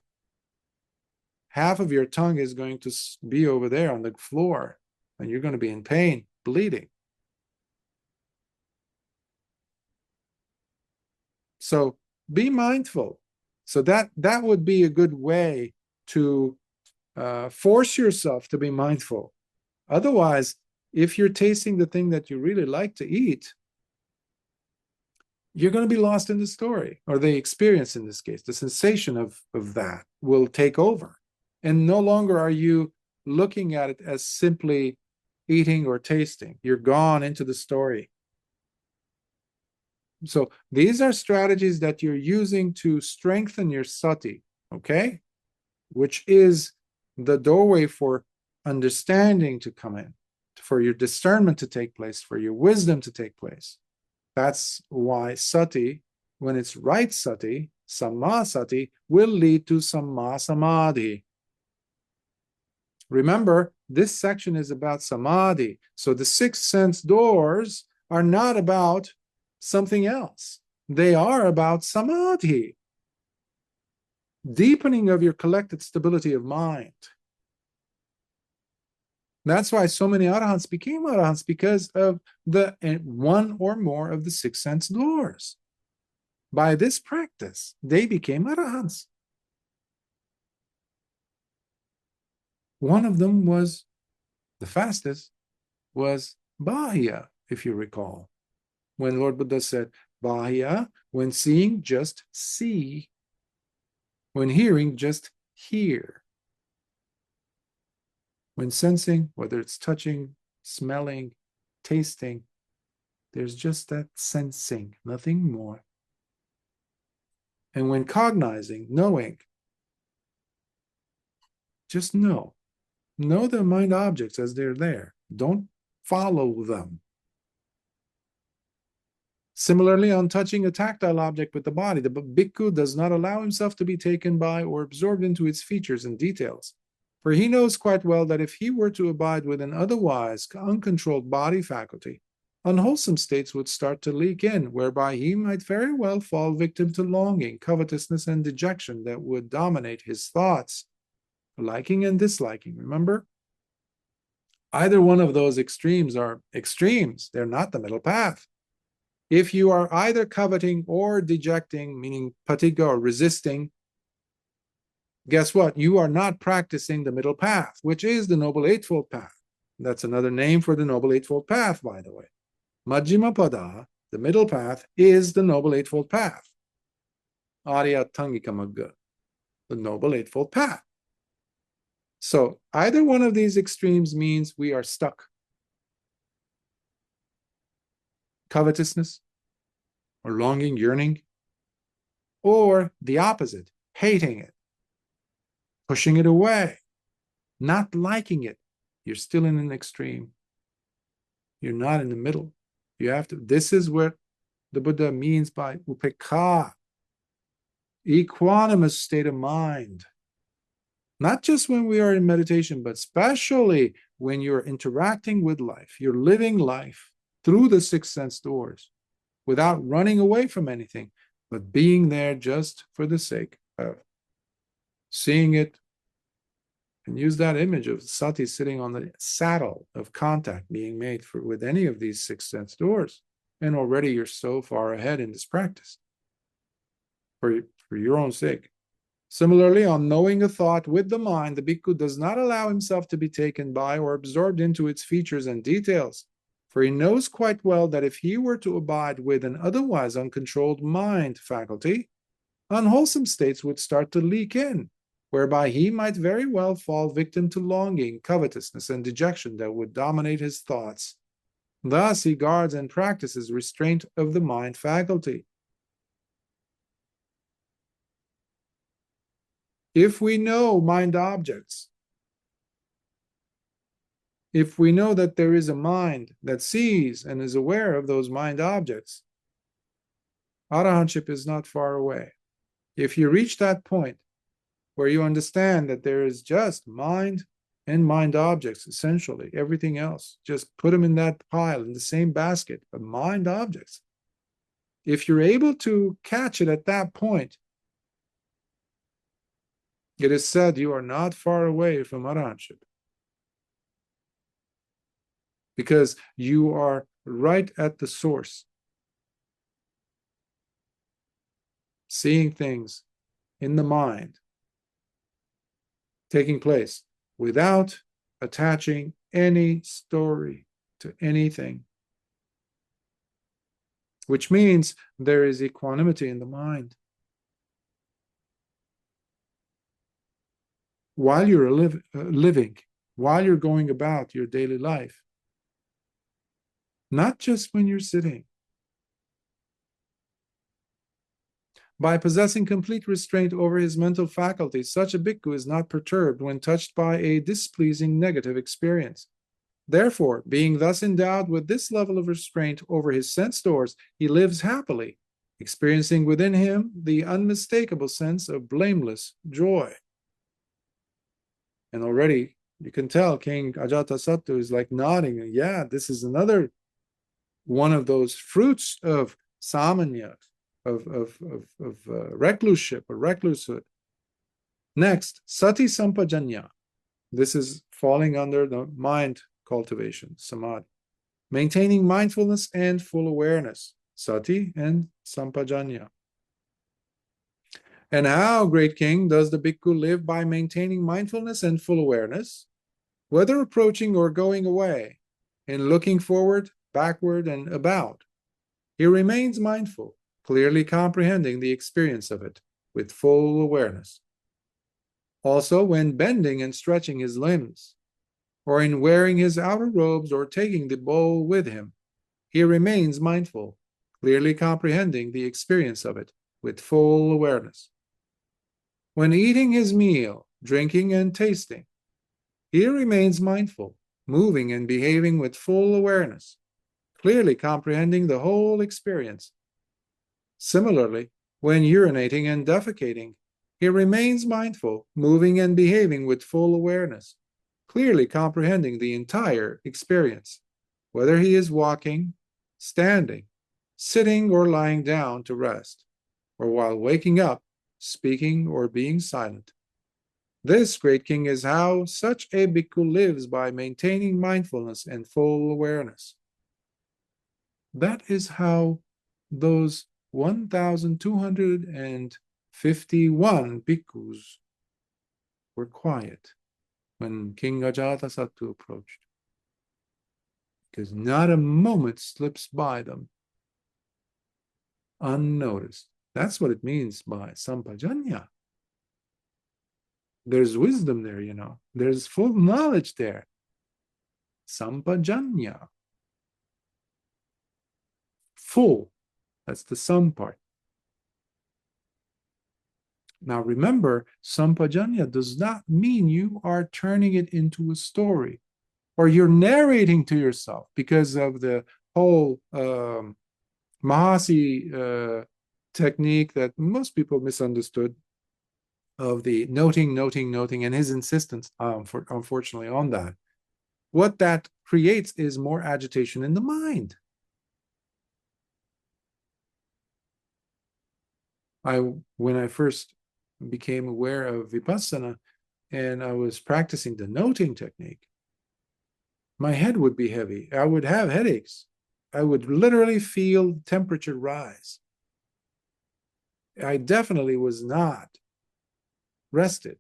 half of your tongue is going to be over there on the floor, and you're going to be in pain, bleeding. So be mindful. So that would be a good way to force yourself to be mindful. Otherwise, if you're tasting the thing that you really like to eat, you're going to be lost in the story, or the experience in this case. The sensation of that will take over. And no longer are you looking at it as simply eating or tasting. You're gone into the story. So these are strategies that you're using to strengthen your sati, okay? Which is the doorway for understanding to come in, for your discernment to take place, for your wisdom to take place. That's why sati, when it's right sati, samma sati, will lead to samma samadhi. Remember, this section is about samadhi. So the six sense doors are not about something else. They are about samadhi, deepening of your collected stability of mind. That's why so many arahants became arahants, because of the one or more of the six sense doors. By this practice, they became arahants. One of them was, the fastest, was Bahya, if you recall. When Lord Buddha said, Bahya, when seeing, just see. When hearing, just hear. When sensing, whether it's touching, smelling, tasting, there's just that sensing, nothing more. And when cognizing, knowing, just know. Know the mind objects as they're there. Don't follow them. Similarly, on touching a tactile object with the body, the bhikkhu does not allow himself to be taken by or absorbed into its features and details. For he knows quite well that if he were to abide with an otherwise uncontrolled body faculty, unwholesome states would start to leak in, whereby he might very well fall victim to longing, covetousness, and dejection that would dominate his thoughts. Liking and disliking, remember? Either one of those extremes are extremes. They're not the middle path. If you are either coveting or dejecting, meaning patigha or resisting, guess what? You are not practicing the middle path, which is the Noble Eightfold Path. That's another name for the Noble Eightfold Path, by the way. Majjhima Pada, the middle path, is the Noble Eightfold Path. Arya Tangika Magga, the Noble Eightfold Path. So either one of these extremes means we are stuck. Covetousness, or longing, yearning, or the opposite, hating it, pushing it away, not liking it. You're still in an extreme. You're not in the middle. You have to, this is what the Buddha means by upekkha, equanimous state of mind. Not just when we are in meditation, but especially when you're interacting with life, you're living life through the six sense doors without running away from anything, but being there just for the sake of seeing it. And use that image of sati sitting on the saddle of contact being made with any of these six sense doors. And already you're so far ahead in this practice for your own sake. Similarly, on knowing a thought with the mind, the bhikkhu does not allow himself to be taken by or absorbed into its features and details, for he knows quite well that if he were to abide with an otherwise uncontrolled mind faculty, unwholesome states would start to leak in, whereby he might very well fall victim to longing, covetousness, and dejection that would dominate his thoughts. Thus, he guards and practices restraint of the mind faculty. If we know mind objects, if we know that there is a mind that sees and is aware of those mind objects, arahantship is not far away. If you reach that point where you understand that there is just mind and mind objects, essentially, everything else, just put them in that pile, in the same basket of mind objects. If you're able to catch it at that point, it is said you are not far away from arahantship, because you are right at the source, seeing things in the mind taking place without attaching any story to anything, which means there is equanimity in the mind. While you're living, while you're going about your daily life, not just when you're sitting. By possessing complete restraint over his mental faculties, such a bhikkhu is not perturbed when touched by a displeasing negative experience. Therefore, being thus endowed with this level of restraint over his sense doors, he lives happily, experiencing within him the unmistakable sense of blameless joy. And already you can tell King Ajatasattu is like nodding. Yeah, this is another one of those fruits of Sāmañña, of recluseship or reclusehood. Next, sati sampajañña. This is falling under the mind cultivation, samadhi. Maintaining mindfulness and full awareness, sati and sampajañña. And how, great king, does the bhikkhu live by maintaining mindfulness and full awareness, whether approaching or going away, and looking forward, backward, and about? He remains mindful, clearly comprehending the experience of it with full awareness. Also, when bending and stretching his limbs, or in wearing his outer robes or taking the bowl with him, he remains mindful, clearly comprehending the experience of it with full awareness. When eating his meal, drinking and tasting, he remains mindful, moving and behaving with full awareness, clearly comprehending the whole experience. Similarly, when urinating and defecating, he remains mindful, moving and behaving with full awareness, clearly comprehending the entire experience, whether he is walking, standing, sitting or lying down to rest, or while waking up, speaking or being silent. This, great king, is how such a bhikkhu lives by maintaining mindfulness and full awareness. That is how those 1,251 bhikkhus were quiet when King Ajatasattu approached, because not a moment slips by them unnoticed. That's what it means by sampajañña. There's wisdom there, you know. There's full knowledge there. Sampajañña. Full. That's the sum part. Now remember, sampajañña does not mean you are turning it into a story or you're narrating to yourself, because of the whole Mahasi technique that most people misunderstood, of the noting, and his insistence, unfortunately, on that. What that creates is more agitation in the mind. When I first became aware of Vipassana and I was practicing the noting technique, my head would be heavy. I would have headaches. I would literally feel temperature rise. I definitely was not rested.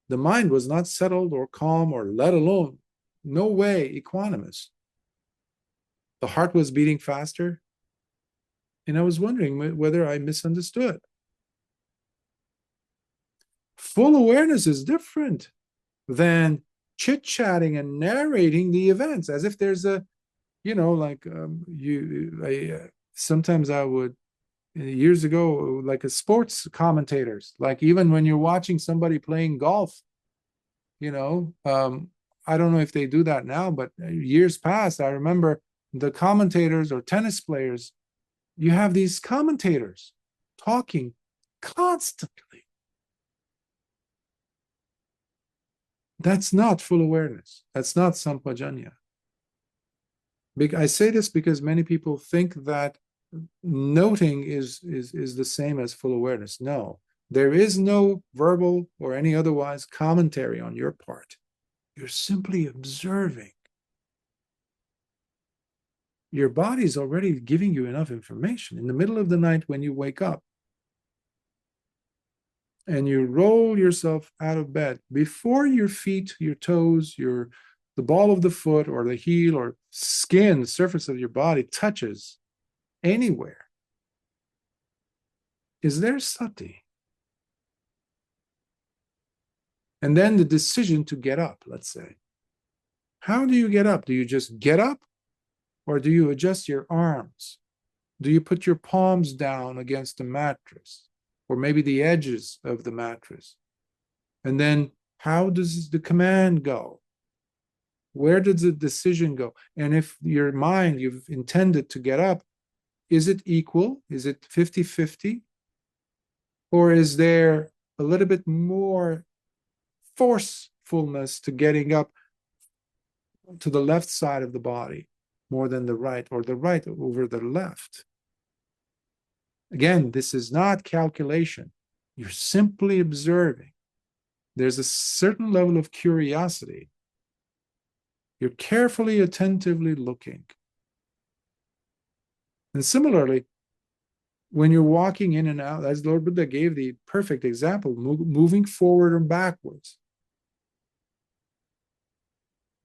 The mind was not settled or calm, or let alone, no way, equanimous. The heart was beating faster, and I was wondering whether I misunderstood. Full awareness is different than chit-chatting and narrating the events as if there's a, you know, like sometimes I would years ago, like a sports commentators, like even when you're watching somebody playing golf, you know, I don't know if they do that now, but years past, I remember the commentators or tennis players, you have these commentators talking constantly. That's not full awareness. That's not sampajanya. I say this because many people think that noting is the same as full awareness. No, there is no verbal or any otherwise commentary on your part. You're simply observing. Your body is already giving you enough information. In the middle of the night when you wake up and you roll yourself out of bed, before your feet, your toes, the ball of the foot or the heel or skin, the surface of your body touches anywhere, is there sati? And then the decision to get up, let's say. How do you get up? Do you just get up? Or do you adjust your arms? Do you put your palms down against the mattress? Or maybe the edges of the mattress? And then how does the command go? Where does the decision go? And if your mind, you've intended to get up, is it equal? Is it 50-50? Or is there a little bit more forcefulness to getting up to the left side of the body more than the right, or the right over the left? Again, this is not calculation. You're simply observing. There's a certain level of curiosity. You're carefully, attentively looking. And similarly, when you're walking in and out, as Lord Buddha gave the perfect example, moving forward and backwards.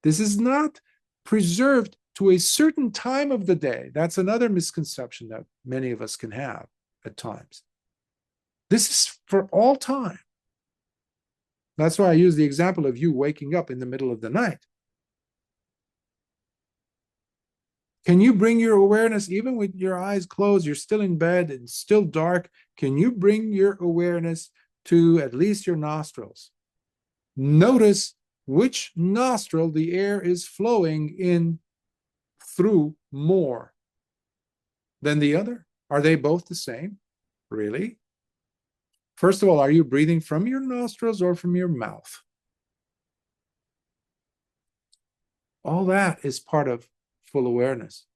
This is not preserved to a certain time of the day. That's another misconception that many of us can have at times. This is for all time. That's why I use the example of you waking up in the middle of the night. Can you bring your awareness, even with your eyes closed, you're still in bed and still dark, can you bring your awareness to at least your nostrils? Notice which nostril the air is flowing in through more than the other. Are they both the same? Really? First of all, are you breathing from your nostrils or from your mouth? All that is part of full awareness.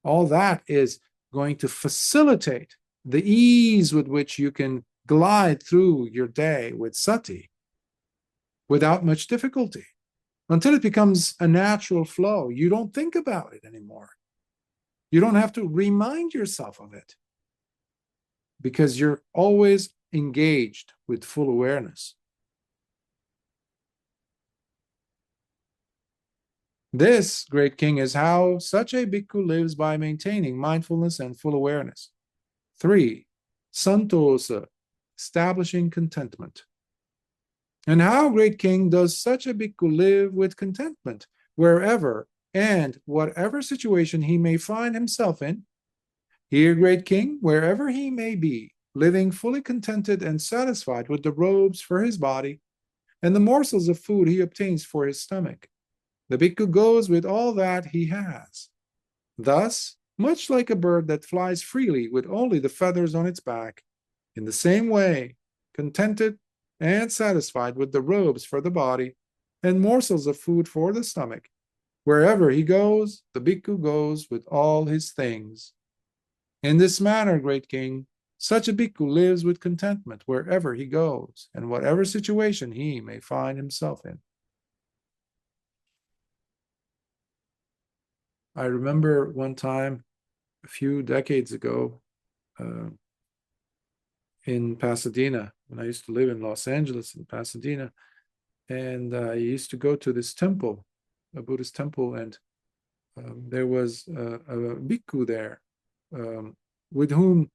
All that is going to facilitate the ease with which you can glide through your day with sati without much difficulty, until it becomes a natural flow. You don't think about it anymore. You don't have to remind yourself of it because you're always engaged with full awareness. This, great king, is how such a bhikkhu lives by maintaining mindfulness and full awareness. 3, santosa, establishing contentment. And how, great king, does such a bhikkhu live with contentment wherever and whatever situation he may find himself in? Here, great king, wherever he may be, living fully contented and satisfied with the robes for his body and the morsels of food he obtains for his stomach, the bhikkhu goes with all that he has. Thus, much like a bird that flies freely with only the feathers on its back, in the same way, contented and satisfied with the robes for the body and morsels of food for the stomach, wherever he goes, the bhikkhu goes with all his things. In this manner, great king, such a bhikkhu lives with contentment wherever he goes and whatever situation he may find himself in. I remember one time, a few decades ago, in Pasadena, when I used to live in Los Angeles, in Pasadena, and I used to go to this temple, a Buddhist temple, and there was a bhikkhu there with whom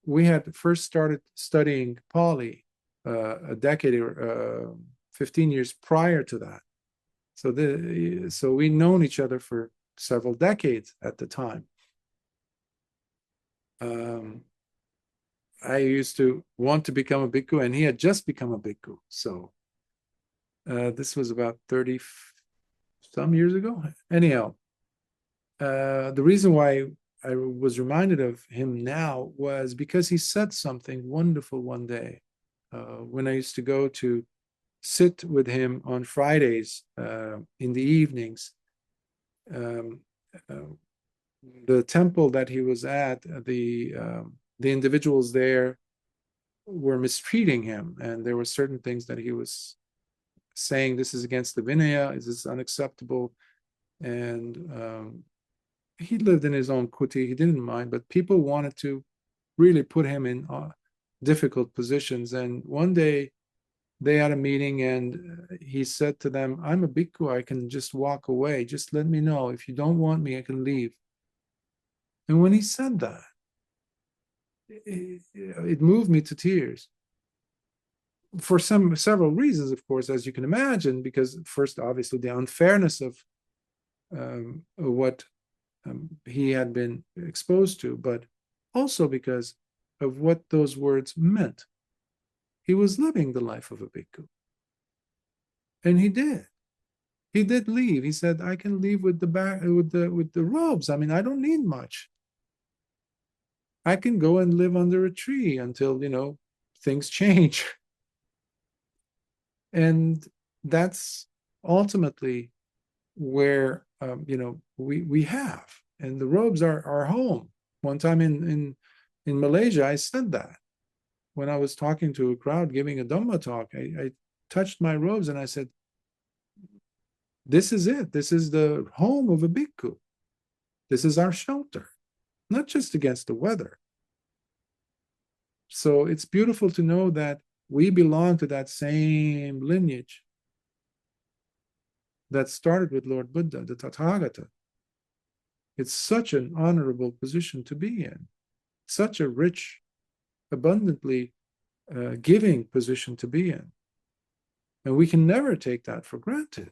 we had first started studying Pali a decade or 15 years prior to that. So we'd known each other for several decades at the time. I used to want to become a bhikkhu, and he had just become a bhikkhu. So this was about 30 some years ago. Anyhow, the reason why I was reminded of him now was because he said something wonderful one day when I used to go to sit with him on Fridays in the evenings. Um, the temple that he was at, the individuals there were mistreating him, and there were certain things that he was saying, this is against the Vinaya, this is unacceptable. And he lived in his own kuti, he didn't mind, but people wanted to really put him in difficult positions. And one day they had a meeting, and he said to them, I'm a bhikkhu, I can just walk away, just let me know, if you don't want me, I can leave. And when he said that, it moved me to tears for several reasons, of course, as you can imagine, because first, obviously, the unfairness of what he had been exposed to, but also because of what those words meant. He was living the life of a bhikkhu, and he did. He did leave. He said, I can leave with the robes. I mean, I don't need much. I can go and live under a tree until, things change. And that's ultimately where, we have. And the robes are our home. One time in Malaysia, I said that. When I was talking to a crowd giving a Dhamma talk, I touched my robes and I said, this is it. This is the home of a bhikkhu. This is our shelter, not just against the weather. So it's beautiful to know that we belong to that same lineage that started with Lord Buddha, the Tathagata. It's such an honorable position to be in, such a rich, abundantly giving position to be in. And we can never take that for granted.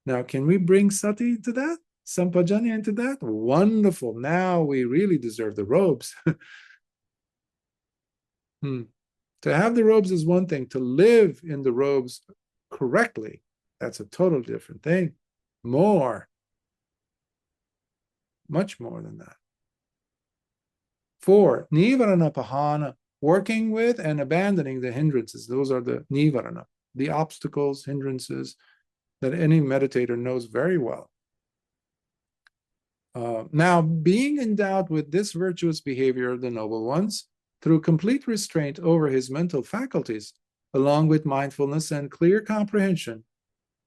Now, can we bring sati to that? Sampajanya into that? Wonderful. Now we really deserve the robes. To have the robes is one thing. To live in the robes correctly, that's a totally different thing. More. Much more than that. 4, nivarana pahana, working with and abandoning the hindrances. Those are the nivarana, the obstacles, hindrances that any meditator knows very well. Now, being endowed with this virtuous behavior of the noble ones, through complete restraint over his mental faculties, along with mindfulness and clear comprehension,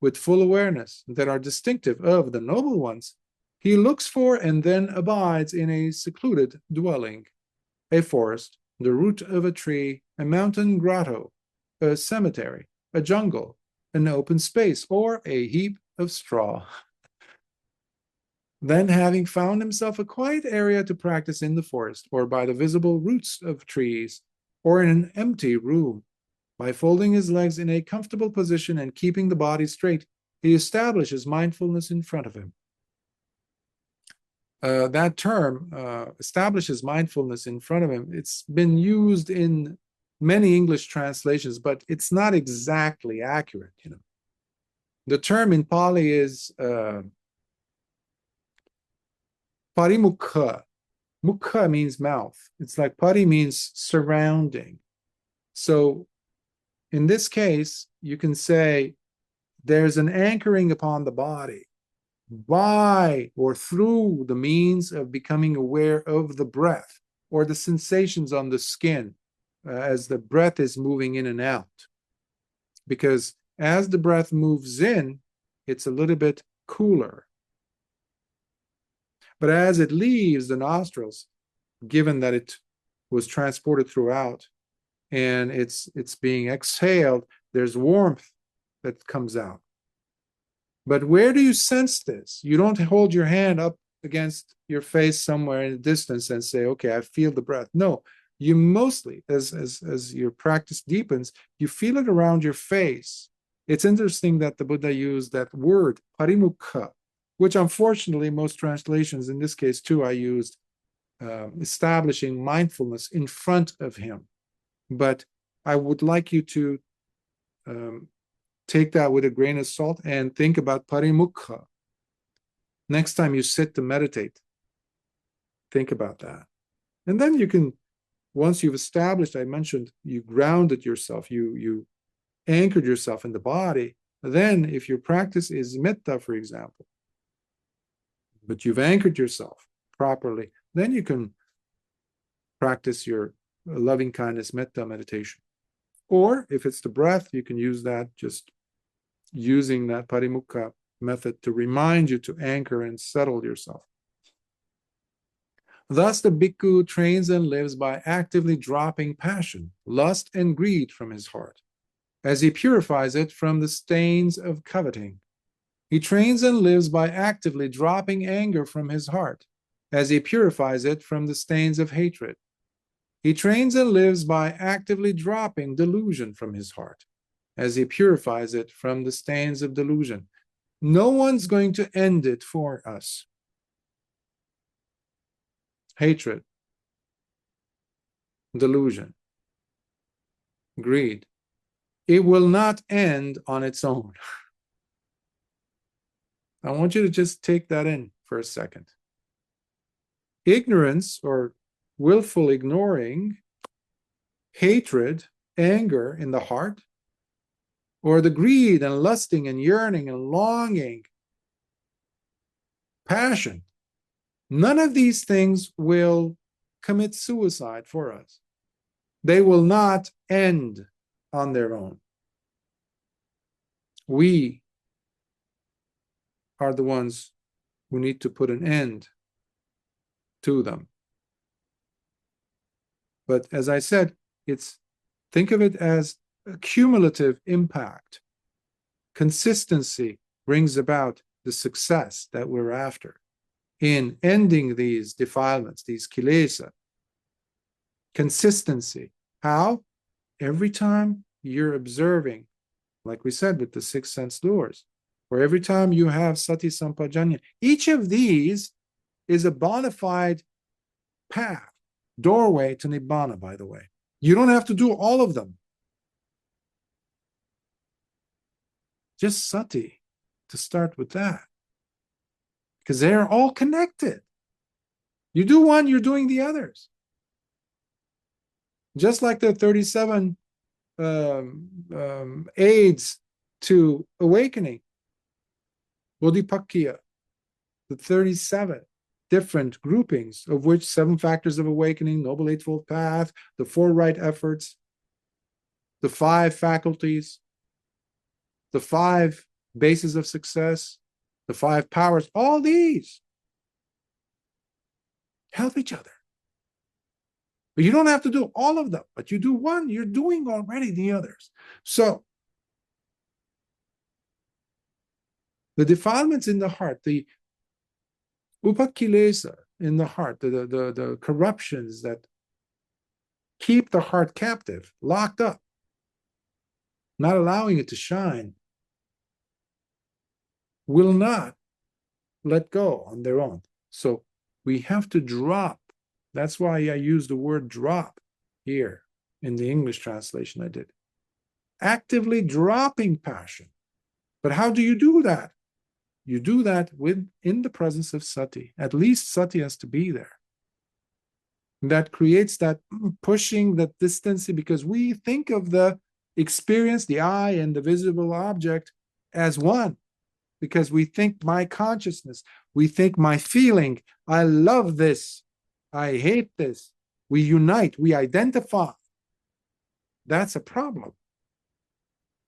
with full awareness that are distinctive of the noble ones, he looks for and then abides in a secluded dwelling, a forest, the root of a tree, a mountain grotto, a cemetery, a jungle, an open space, or a heap of straw. Then, having found himself a quiet area to practice in the forest, or by the visible roots of trees, or in an empty room, by folding his legs in a comfortable position and keeping the body straight, he establishes mindfulness in front of him. That term, establishes mindfulness in front of him, it's been used in many English translations, but it's not exactly accurate. The term in Pali is parimukha. Mukha means mouth. It's like pari means surrounding. So in this case, you can say there's an anchoring upon the body by or through the means of becoming aware of the breath or the sensations on the skin as the breath is moving in and out. Because as the breath moves in, it's a little bit cooler. But as it leaves the nostrils, given that it was transported throughout and it's being exhaled, there's warmth that comes out. But where do you sense this? You don't hold your hand up against your face somewhere in the distance and say, okay, I feel the breath. No, you mostly, as your practice deepens, you feel it around your face. It's interesting that the Buddha used that word, parimukha, which unfortunately most translations, in this case too, I used establishing mindfulness in front of him. But I would like you to take that with a grain of salt and think about parimukha. Next time you sit to meditate, think about that. And then you can, once you've established, I mentioned, you grounded yourself, you anchored yourself in the body. Then if your practice is metta, for example, but you've anchored yourself properly, then you can practice your loving kindness metta meditation. Or if it's the breath, you can use that, just using that parimukha method to remind you to anchor and settle yourself. Thus, the bhikkhu trains and lives by actively dropping passion, lust, and greed from his heart, as he purifies it from the stains of coveting. He trains and lives by actively dropping anger from his heart, as he purifies it from the stains of hatred. He trains and lives by actively dropping delusion from his heart, as he purifies it from the stains of delusion. No one's going to end it for us. Hatred, delusion, greed. It will not end on its own. I want you to just take that in for a second. Ignorance or willful ignoring, hatred, anger in the heart, or the greed and lusting and yearning and longing, passion, none of these things will commit suicide for us. They will not end on their own. We are the ones who need to put an end to them. But as I said, think of it as a cumulative impact. Consistency brings about the success that we're after in ending these defilements, these kilesa. Consistency. How? Every time you're observing, like we said with the six sense doors, or every time you have sati sampajanya, each of these is a bona fide path, doorway to nibbana, by the way. You don't have to do all of them. Just sati, to start with that. Because they're all connected. You do one, you're doing the others. Just like the 37 aids to awakening, Bodhipakkhya, the 37 different groupings, of which 7 factors of awakening, Noble Eightfold Path, the 4 right efforts, the 5 faculties, the 5 bases of success, the 5 powers, all these help each other. But you don't have to do all of them, but you do one, you're doing already the others. So, the defilements in the heart, the upakilesa in the heart, the corruptions that keep the heart captive, locked up, not allowing it to shine, will not let go on their own. So we have to drop. That's why I use the word drop here in the English translation I did. Actively dropping passion. But how do you do that? You do that in the presence of sati. At least sati has to be there. That creates that pushing, that distancing, because we think of the experience, the I and the visible object as one. Because we think my consciousness, we think my feeling, I love this, I hate this. We unite, we identify. That's a problem.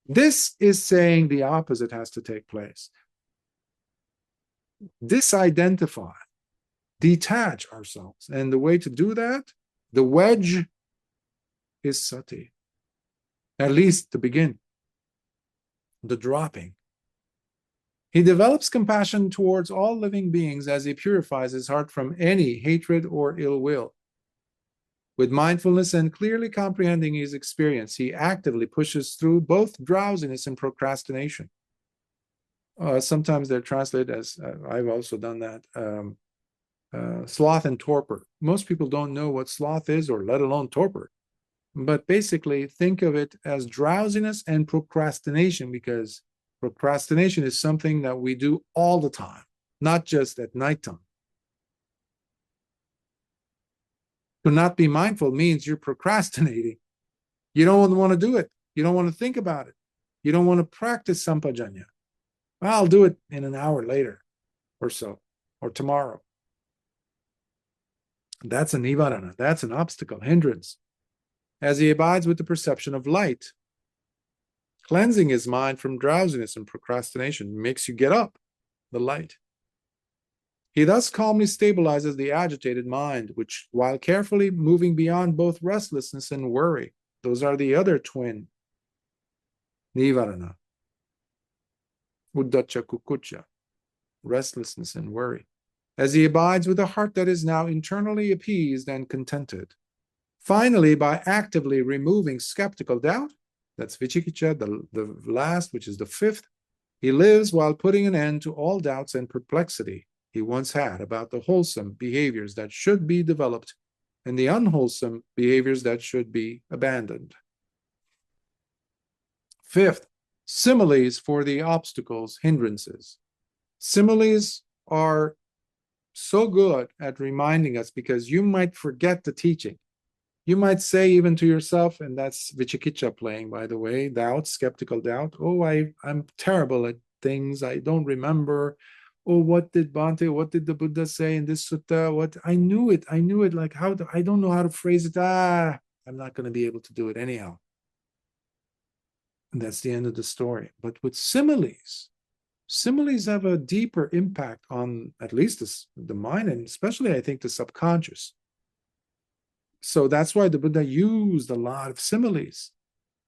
This is saying the opposite has to take place. Disidentify, detach ourselves. And the way to do that, the wedge is sati. At least to begin, the dropping. He develops compassion towards all living beings as he purifies his heart from any hatred or ill will. With mindfulness and clearly comprehending his experience, he actively pushes through both drowsiness and procrastination. Sometimes they're translated as, I've also done that, sloth and torpor. Most people don't know what sloth is, or let alone torpor. But basically, think of it as drowsiness and procrastination, because procrastination is something that we do all the time, not just at nighttime. To not be mindful means you're procrastinating. You don't want to do it. You don't want to think about it. You don't want to practice sampajanya. I'll do it in an hour later or so, or tomorrow. That's a nivarana. That's an obstacle, hindrance. As he abides with the perception of light, cleansing his mind from drowsiness and procrastination makes you get up, the light. He thus calmly stabilizes the agitated mind, which, while carefully moving beyond both restlessness and worry, those are the other twin nivarana, uddacha kukucha, restlessness and worry, as he abides with a heart that is now internally appeased and contented. Finally, by actively removing skeptical doubt, that's vicikiccha, the last, which is the fifth, he lives while putting an end to all doubts and perplexity he once had about the wholesome behaviors that should be developed and the unwholesome behaviors that should be abandoned. Fifth, similes for the obstacles, hindrances. Similes are so good at reminding us, because you might forget the teaching. You might say even to yourself, and that's vicikiccha playing, by the way, doubt, skeptical doubt. Oh, I'm terrible at things. I don't remember. Oh, what did Bhante, what did the Buddha say in this sutta? What, I knew it. Like, how I don't know how to phrase it. I'm not going to be able to do it anyhow. And that's the end of the story. But with similes have a deeper impact on at least the mind, and especially, I think, the subconscious. So that's why the Buddha used a lot of similes,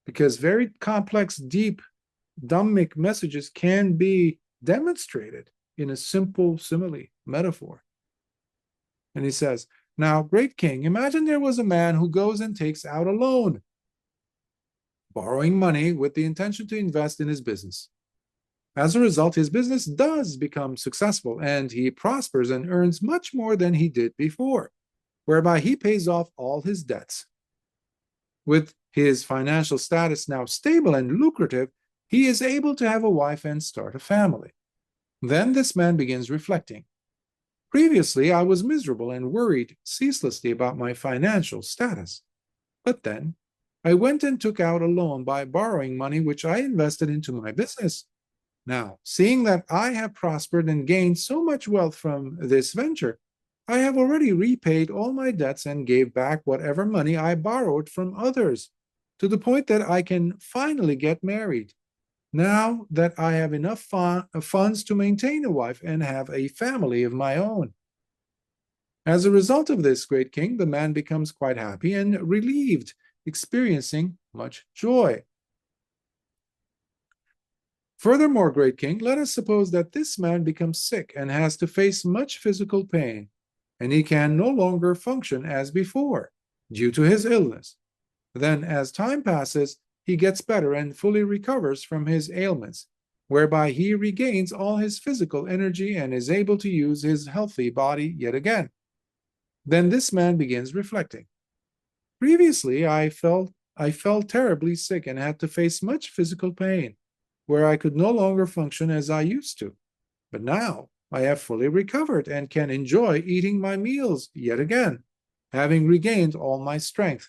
because very complex, deep Dhammic messages can be demonstrated in a simple simile, metaphor. And he says, now, great king, imagine there was a man who goes and takes out a loan, borrowing money with the intention to invest in his business. As a result, his business does become successful, and he prospers and earns much more than he did before, whereby he pays off all his debts. With his financial status now stable and lucrative, he is able to have a wife and start a family. Then this man begins reflecting. Previously, I was miserable and worried ceaselessly about my financial status. But then, I went and took out a loan by borrowing money which I invested into my business. Now, seeing that I have prospered and gained so much wealth from this venture, I have already repaid all my debts and gave back whatever money I borrowed from others, to the point that I can finally get married. Now that I have enough funds to maintain a wife and have a family of my own. As a result of this, great king, the man becomes quite happy and relieved, experiencing much joy. Furthermore, great king, let us suppose that this man becomes sick and has to face much physical pain, and he can no longer function as before due to his illness. Then, as time passes, he gets better and fully recovers from his ailments, whereby he regains all his physical energy and is able to use his healthy body yet again. Then this man begins reflecting. Previously, I felt terribly sick and had to face much physical pain, where I could no longer function as I used to. But now I have fully recovered and can enjoy eating my meals yet again, having regained all my strength.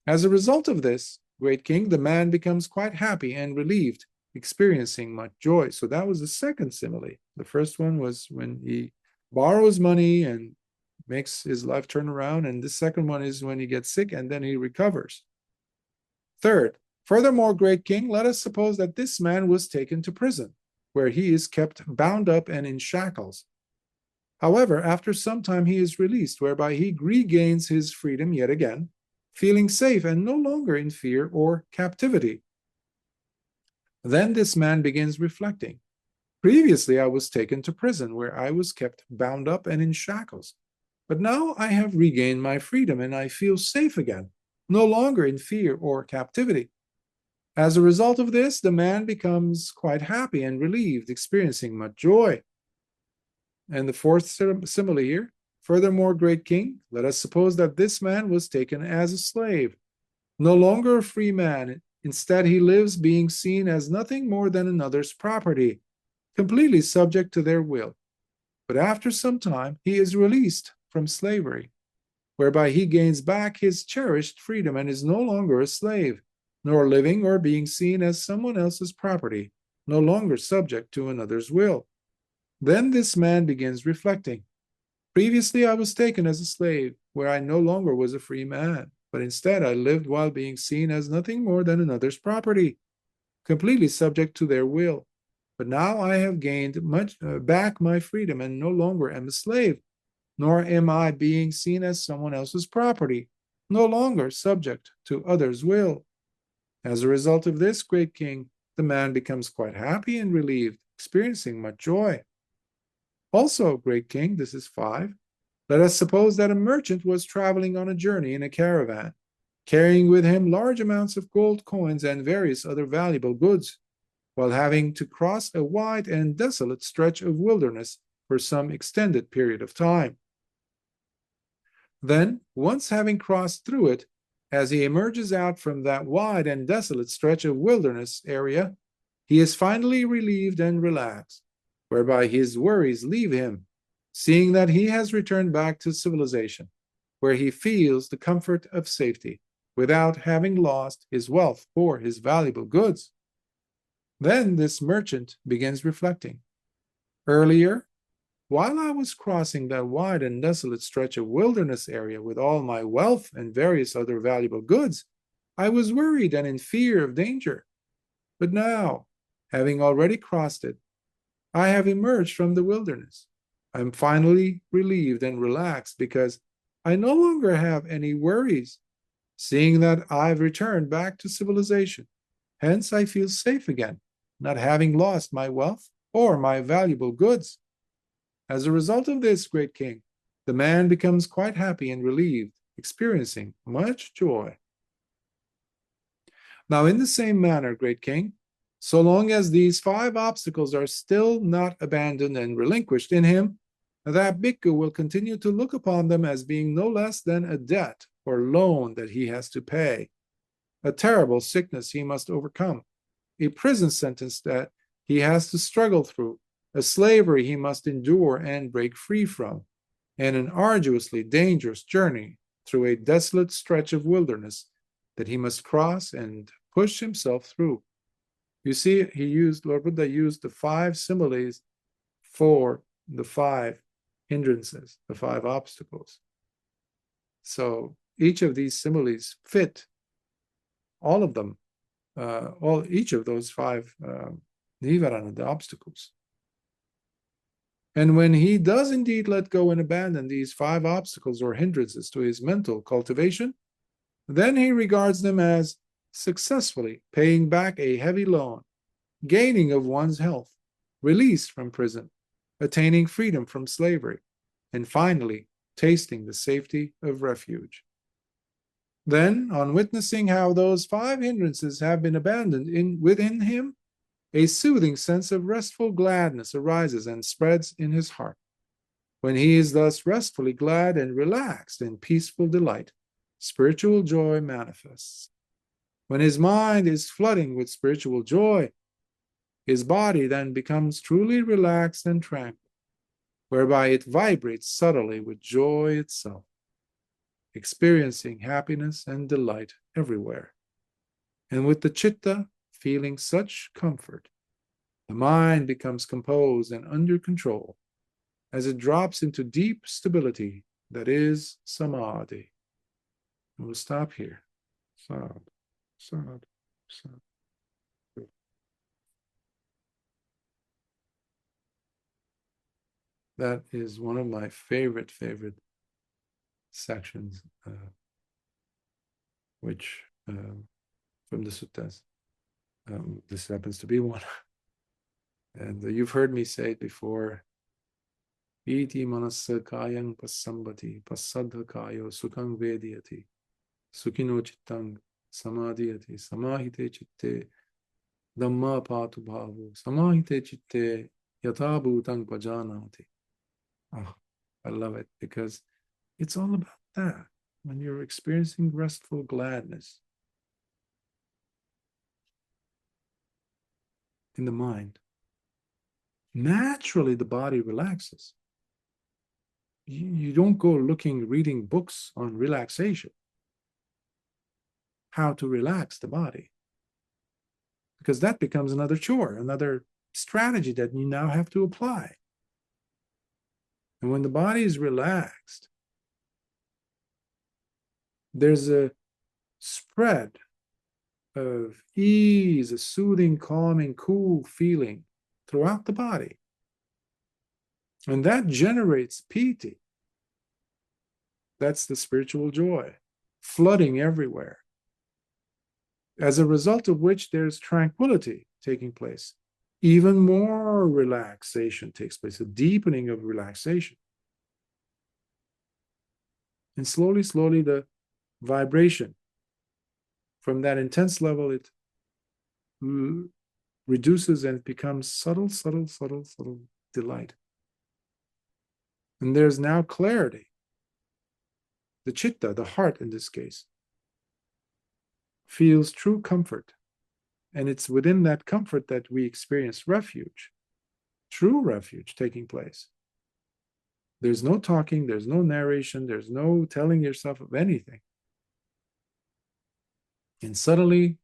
As a result of this, great king, the man becomes quite happy and relieved, experiencing much joy. So that was the second simile. The first one was when he borrows money and makes his life turn around, and the second one is when he gets sick and then he recovers. Third, furthermore, great king, let us suppose that this man was taken to prison, where he is kept bound up and in shackles. However, after some time he is released, whereby he regains his freedom yet again, feeling safe and no longer in fear or captivity. Then this man begins reflecting. Previously, I was taken to prison, where I was kept bound up and in shackles. But now I have regained my freedom and I feel safe again, no longer in fear or captivity. As a result of this, the man becomes quite happy and relieved, experiencing much joy. And the fourth simile here, Furthermore, great king, let us suppose that this man was taken as a slave, no longer a free man. Instead, he lives being seen as nothing more than another's property, completely subject to their will. But after some time, he is released from slavery, whereby he gains back his cherished freedom and is no longer a slave, nor living or being seen as someone else's property, no longer subject to another's will. Then this man begins reflecting. Previously, I was taken as a slave, where I no longer was a free man, but instead I lived while being seen as nothing more than another's property, completely subject to their will. But now I have gained back my freedom and no longer am a slave, nor am I being seen as someone else's property, no longer subject to others' will. As a result of this, great king, the man becomes quite happy and relieved, experiencing much joy. Also, great king, this is 5. Let us suppose that a merchant was traveling on a journey in a caravan, carrying with him large amounts of gold coins and various other valuable goods, while having to cross a wide and desolate stretch of wilderness for some extended period of time. Then, once having crossed through it, as he emerges out from that wide and desolate stretch of wilderness area, he is finally relieved and relaxed, whereby his worries leave him, seeing that he has returned back to civilization, where he feels the comfort of safety, without having lost his wealth or his valuable goods. Then this merchant begins reflecting. Earlier, while I was crossing that wide and desolate stretch of wilderness area with all my wealth and various other valuable goods, I was worried and in fear of danger. But now, having already crossed it, I have emerged from the wilderness. I'm finally relieved and relaxed because I no longer have any worries, seeing that I've returned back to civilization. Hence, I feel safe again, not having lost my wealth or my valuable goods. As a result of this, great king, the man becomes quite happy and relieved, experiencing much joy. Now, in the same manner, great king, so long as these 5 obstacles are still not abandoned and relinquished in him, that bhikkhu will continue to look upon them as being no less than a debt or loan that he has to pay, a terrible sickness he must overcome, a prison sentence that he has to struggle through, a slavery he must endure and break free from, and an arduously dangerous journey through a desolate stretch of wilderness that he must cross and push himself through. You see, Lord Buddha used the 5 similes for the 5 hindrances, the 5 obstacles. So each of these similes fit all of them, each of those 5 nivarana, the obstacles. And when he does indeed let go and abandon these 5 obstacles or hindrances to his mental cultivation, then he regards them as successfully paying back a heavy loan, gaining of one's health, released from prison, attaining freedom from slavery, and finally tasting the safety of refuge. Then, on witnessing how those 5 hindrances have been abandoned within him, a soothing sense of restful gladness arises and spreads in his heart. When he is thus restfully glad and relaxed in peaceful delight, spiritual joy manifests. When his mind is flooding with spiritual joy, his body then becomes truly relaxed and tranquil, whereby it vibrates subtly with joy itself, experiencing happiness and delight everywhere. And with the citta feeling such comfort, the mind becomes composed and under control as it drops into deep stability that is samadhi. And we'll stop here. Sad, sad, sad. That is one of my favorite sections, which from the suttas. This happens to be one. And you've heard me say it before. Iti manassa kayang pasambati pasadha kayo sukhang vediyati sukhino chittang samadhiyati samahite chitte dhamma patu bhavo samahite chitte yatha bhutang pajanati. I love it because it's all about that. When you're experiencing restful gladness in the mind, naturally the body relaxes. You don't go reading books on relaxation, how to relax the body, because that becomes another chore, another strategy that you now have to apply. And when the body is relaxed, there's a spread of ease, a soothing, calming, cool feeling throughout the body. And that generates piti. That's the spiritual joy, flooding everywhere. As a result of which there's tranquility taking place. Even more relaxation takes place, a deepening of relaxation. And slowly, slowly, the vibration from that intense level, it reduces and it becomes subtle, subtle, subtle, subtle delight. And there's now clarity. The chitta, the heart in this case, feels true comfort. And it's within that comfort that we experience refuge, true refuge taking place. There's no talking, there's no narration, there's no telling yourself of anything. And suddenly,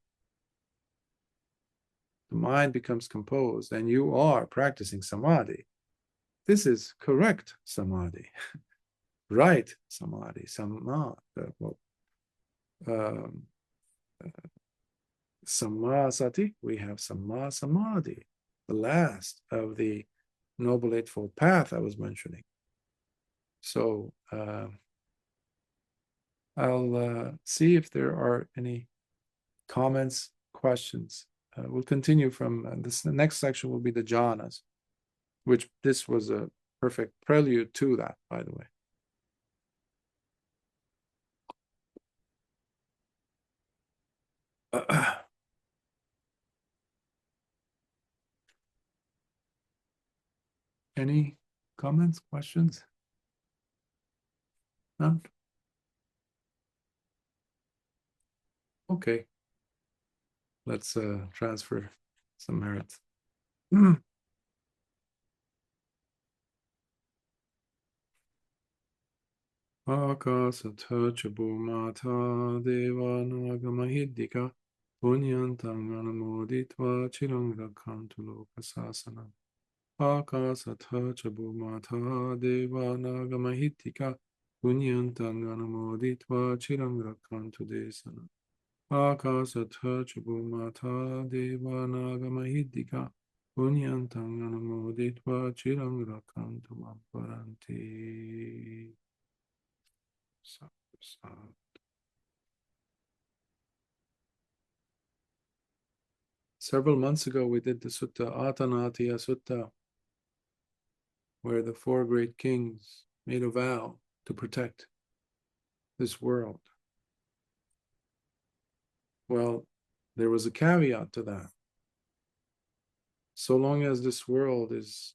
the mind becomes composed and you are practicing samadhi. This is correct samadhi, right samadhi, Samma sati, we have samma samadhi, the last of the Noble Eightfold Path I was mentioning. So I'll see if there are any comments, questions. We'll continue from this. The next section will be the jhanas, which this was a perfect prelude to that, by the way. Any comments, questions? None? Okay. Let's transfer some merits. Akasatha chabumata devanagamahiddhika punyantang anamoditva chirang rakhantu lokasasana. Akasatha chabumata devanagamahiddhika punyantang anamoditva chirang rakhantu desana. Akasatha chabumata devanagamahiddhika punyantang anamoditva chirang rakhantu mamparanti. Several months ago, we did the Sutta, Atanatiya Sutta, where the four great kings made a vow to protect this world. Well, there was a caveat to that. So long as this world is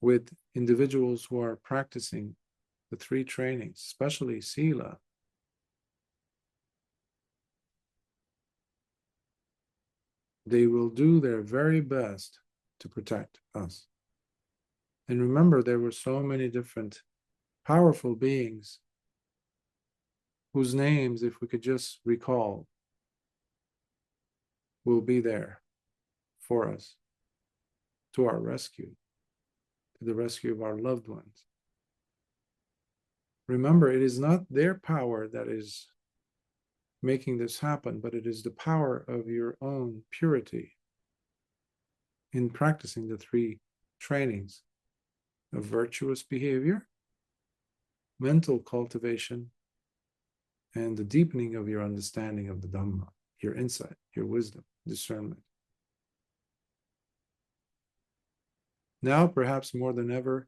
with individuals who are practicing the three trainings, especially Sila, they will do their very best to protect us. And remember, there were so many different powerful beings whose names, if we could just recall, will be there for us, to our rescue, to the rescue of our loved ones. Remember, it is not their power that is making this happen, but it is the power of your own purity in practicing the three trainings of virtuous behavior, mental cultivation, and the deepening of your understanding of the Dhamma, your insight, your wisdom, discernment. Now, perhaps more than ever,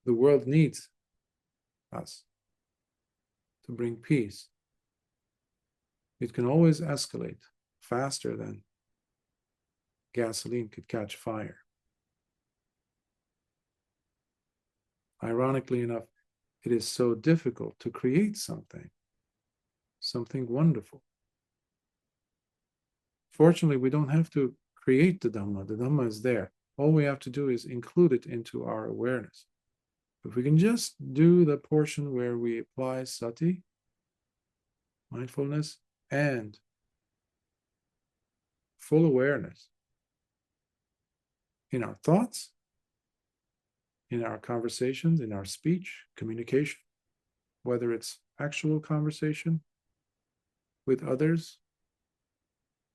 the world needs us to bring peace. It can always escalate faster than gasoline could catch fire. Ironically enough, it is so difficult to create something wonderful. Fortunately, we don't have to create the Dhamma. The Dhamma is there. All we have to do is include it into our awareness. If we can just do the portion where we apply sati, mindfulness, and full awareness in our thoughts, in our conversations, in our speech, communication, whether it's actual conversation with others,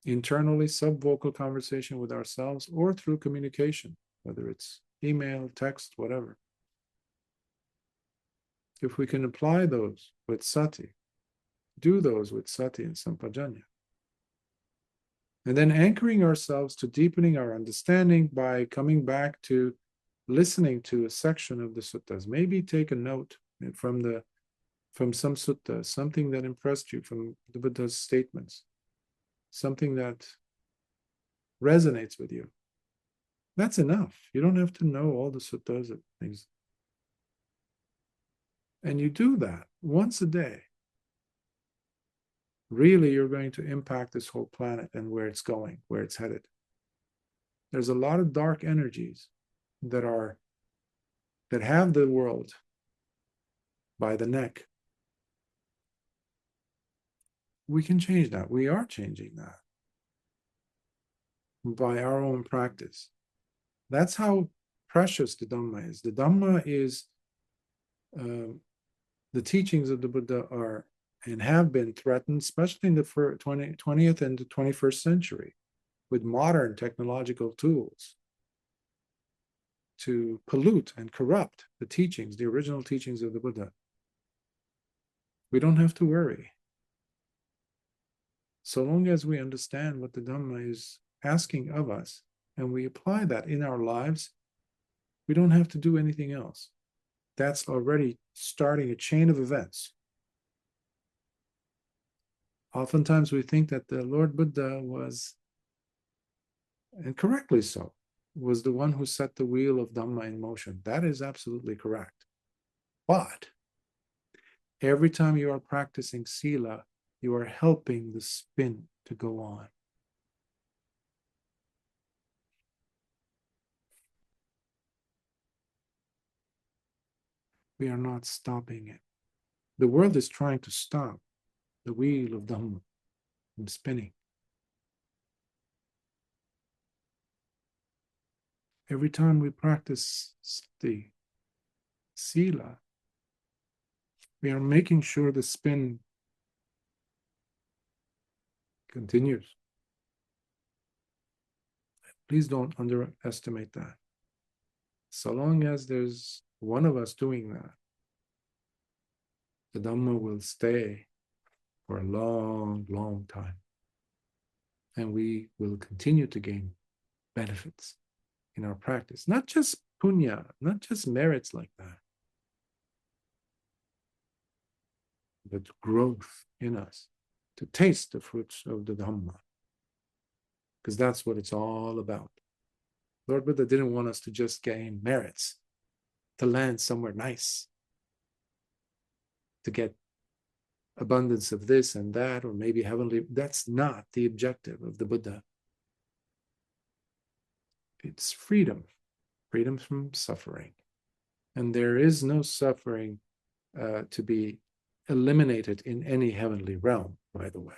internally subvocal conversation with ourselves, or through communication, whether it's email, text, whatever. If we can apply those with sati, do those with sati and sampajanya, and then anchoring ourselves to deepening our understanding by coming back to listening to a section of the suttas. Maybe take a note from some sutta, something that impressed you from the Buddha's statements, something that resonates with you. That's enough. You don't have to know all the suttas and things. And you do that once a day. Really, you're going to impact this whole planet and where it's going, where it's headed. There's a lot of dark energies that have the world by the neck. We can change that. We are changing that by our own practice. That's how precious the Dhamma is. The Dhamma is, the teachings of the Buddha are and have been threatened, especially in the 20th and the 21st century, with modern technological tools to pollute and corrupt the teachings, the original teachings of the Buddha. We don't have to worry. So long as we understand what the Dhamma is asking of us and we apply that in our lives, we don't have to do anything else. That's already starting a chain of events. Oftentimes we think that the Lord Buddha was, and correctly so, was the one who set the wheel of Dhamma in motion. That is absolutely correct. But every time you are practicing sila, you are helping the spin to go on. We are not stopping it. The world is trying to stop the wheel of Dhamma from spinning. Every time we practice sati, sila, we are making sure the spin continues. Please don't underestimate that. So long as there's one of us doing that, the Dhamma will stay for a long, long time. And we will continue to gain benefits in our practice. Not just punya, not just merits like that, but growth in us to taste the fruits of the Dhamma. Because that's what it's all about. Lord Buddha didn't want us to just gain merits, to land somewhere nice, to get abundance of this and that, or maybe heavenly. That's not the objective of the Buddha. It's freedom, freedom from suffering. And there is no suffering to be eliminated in any heavenly realm, by the way.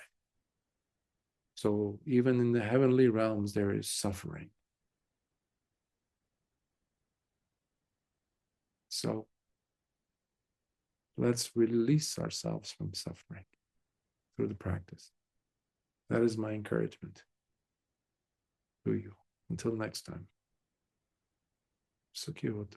So even in the heavenly realms, there is suffering. So let's release ourselves from suffering through the practice. That is my encouragement to you. Until next time. Sukhi Hotu.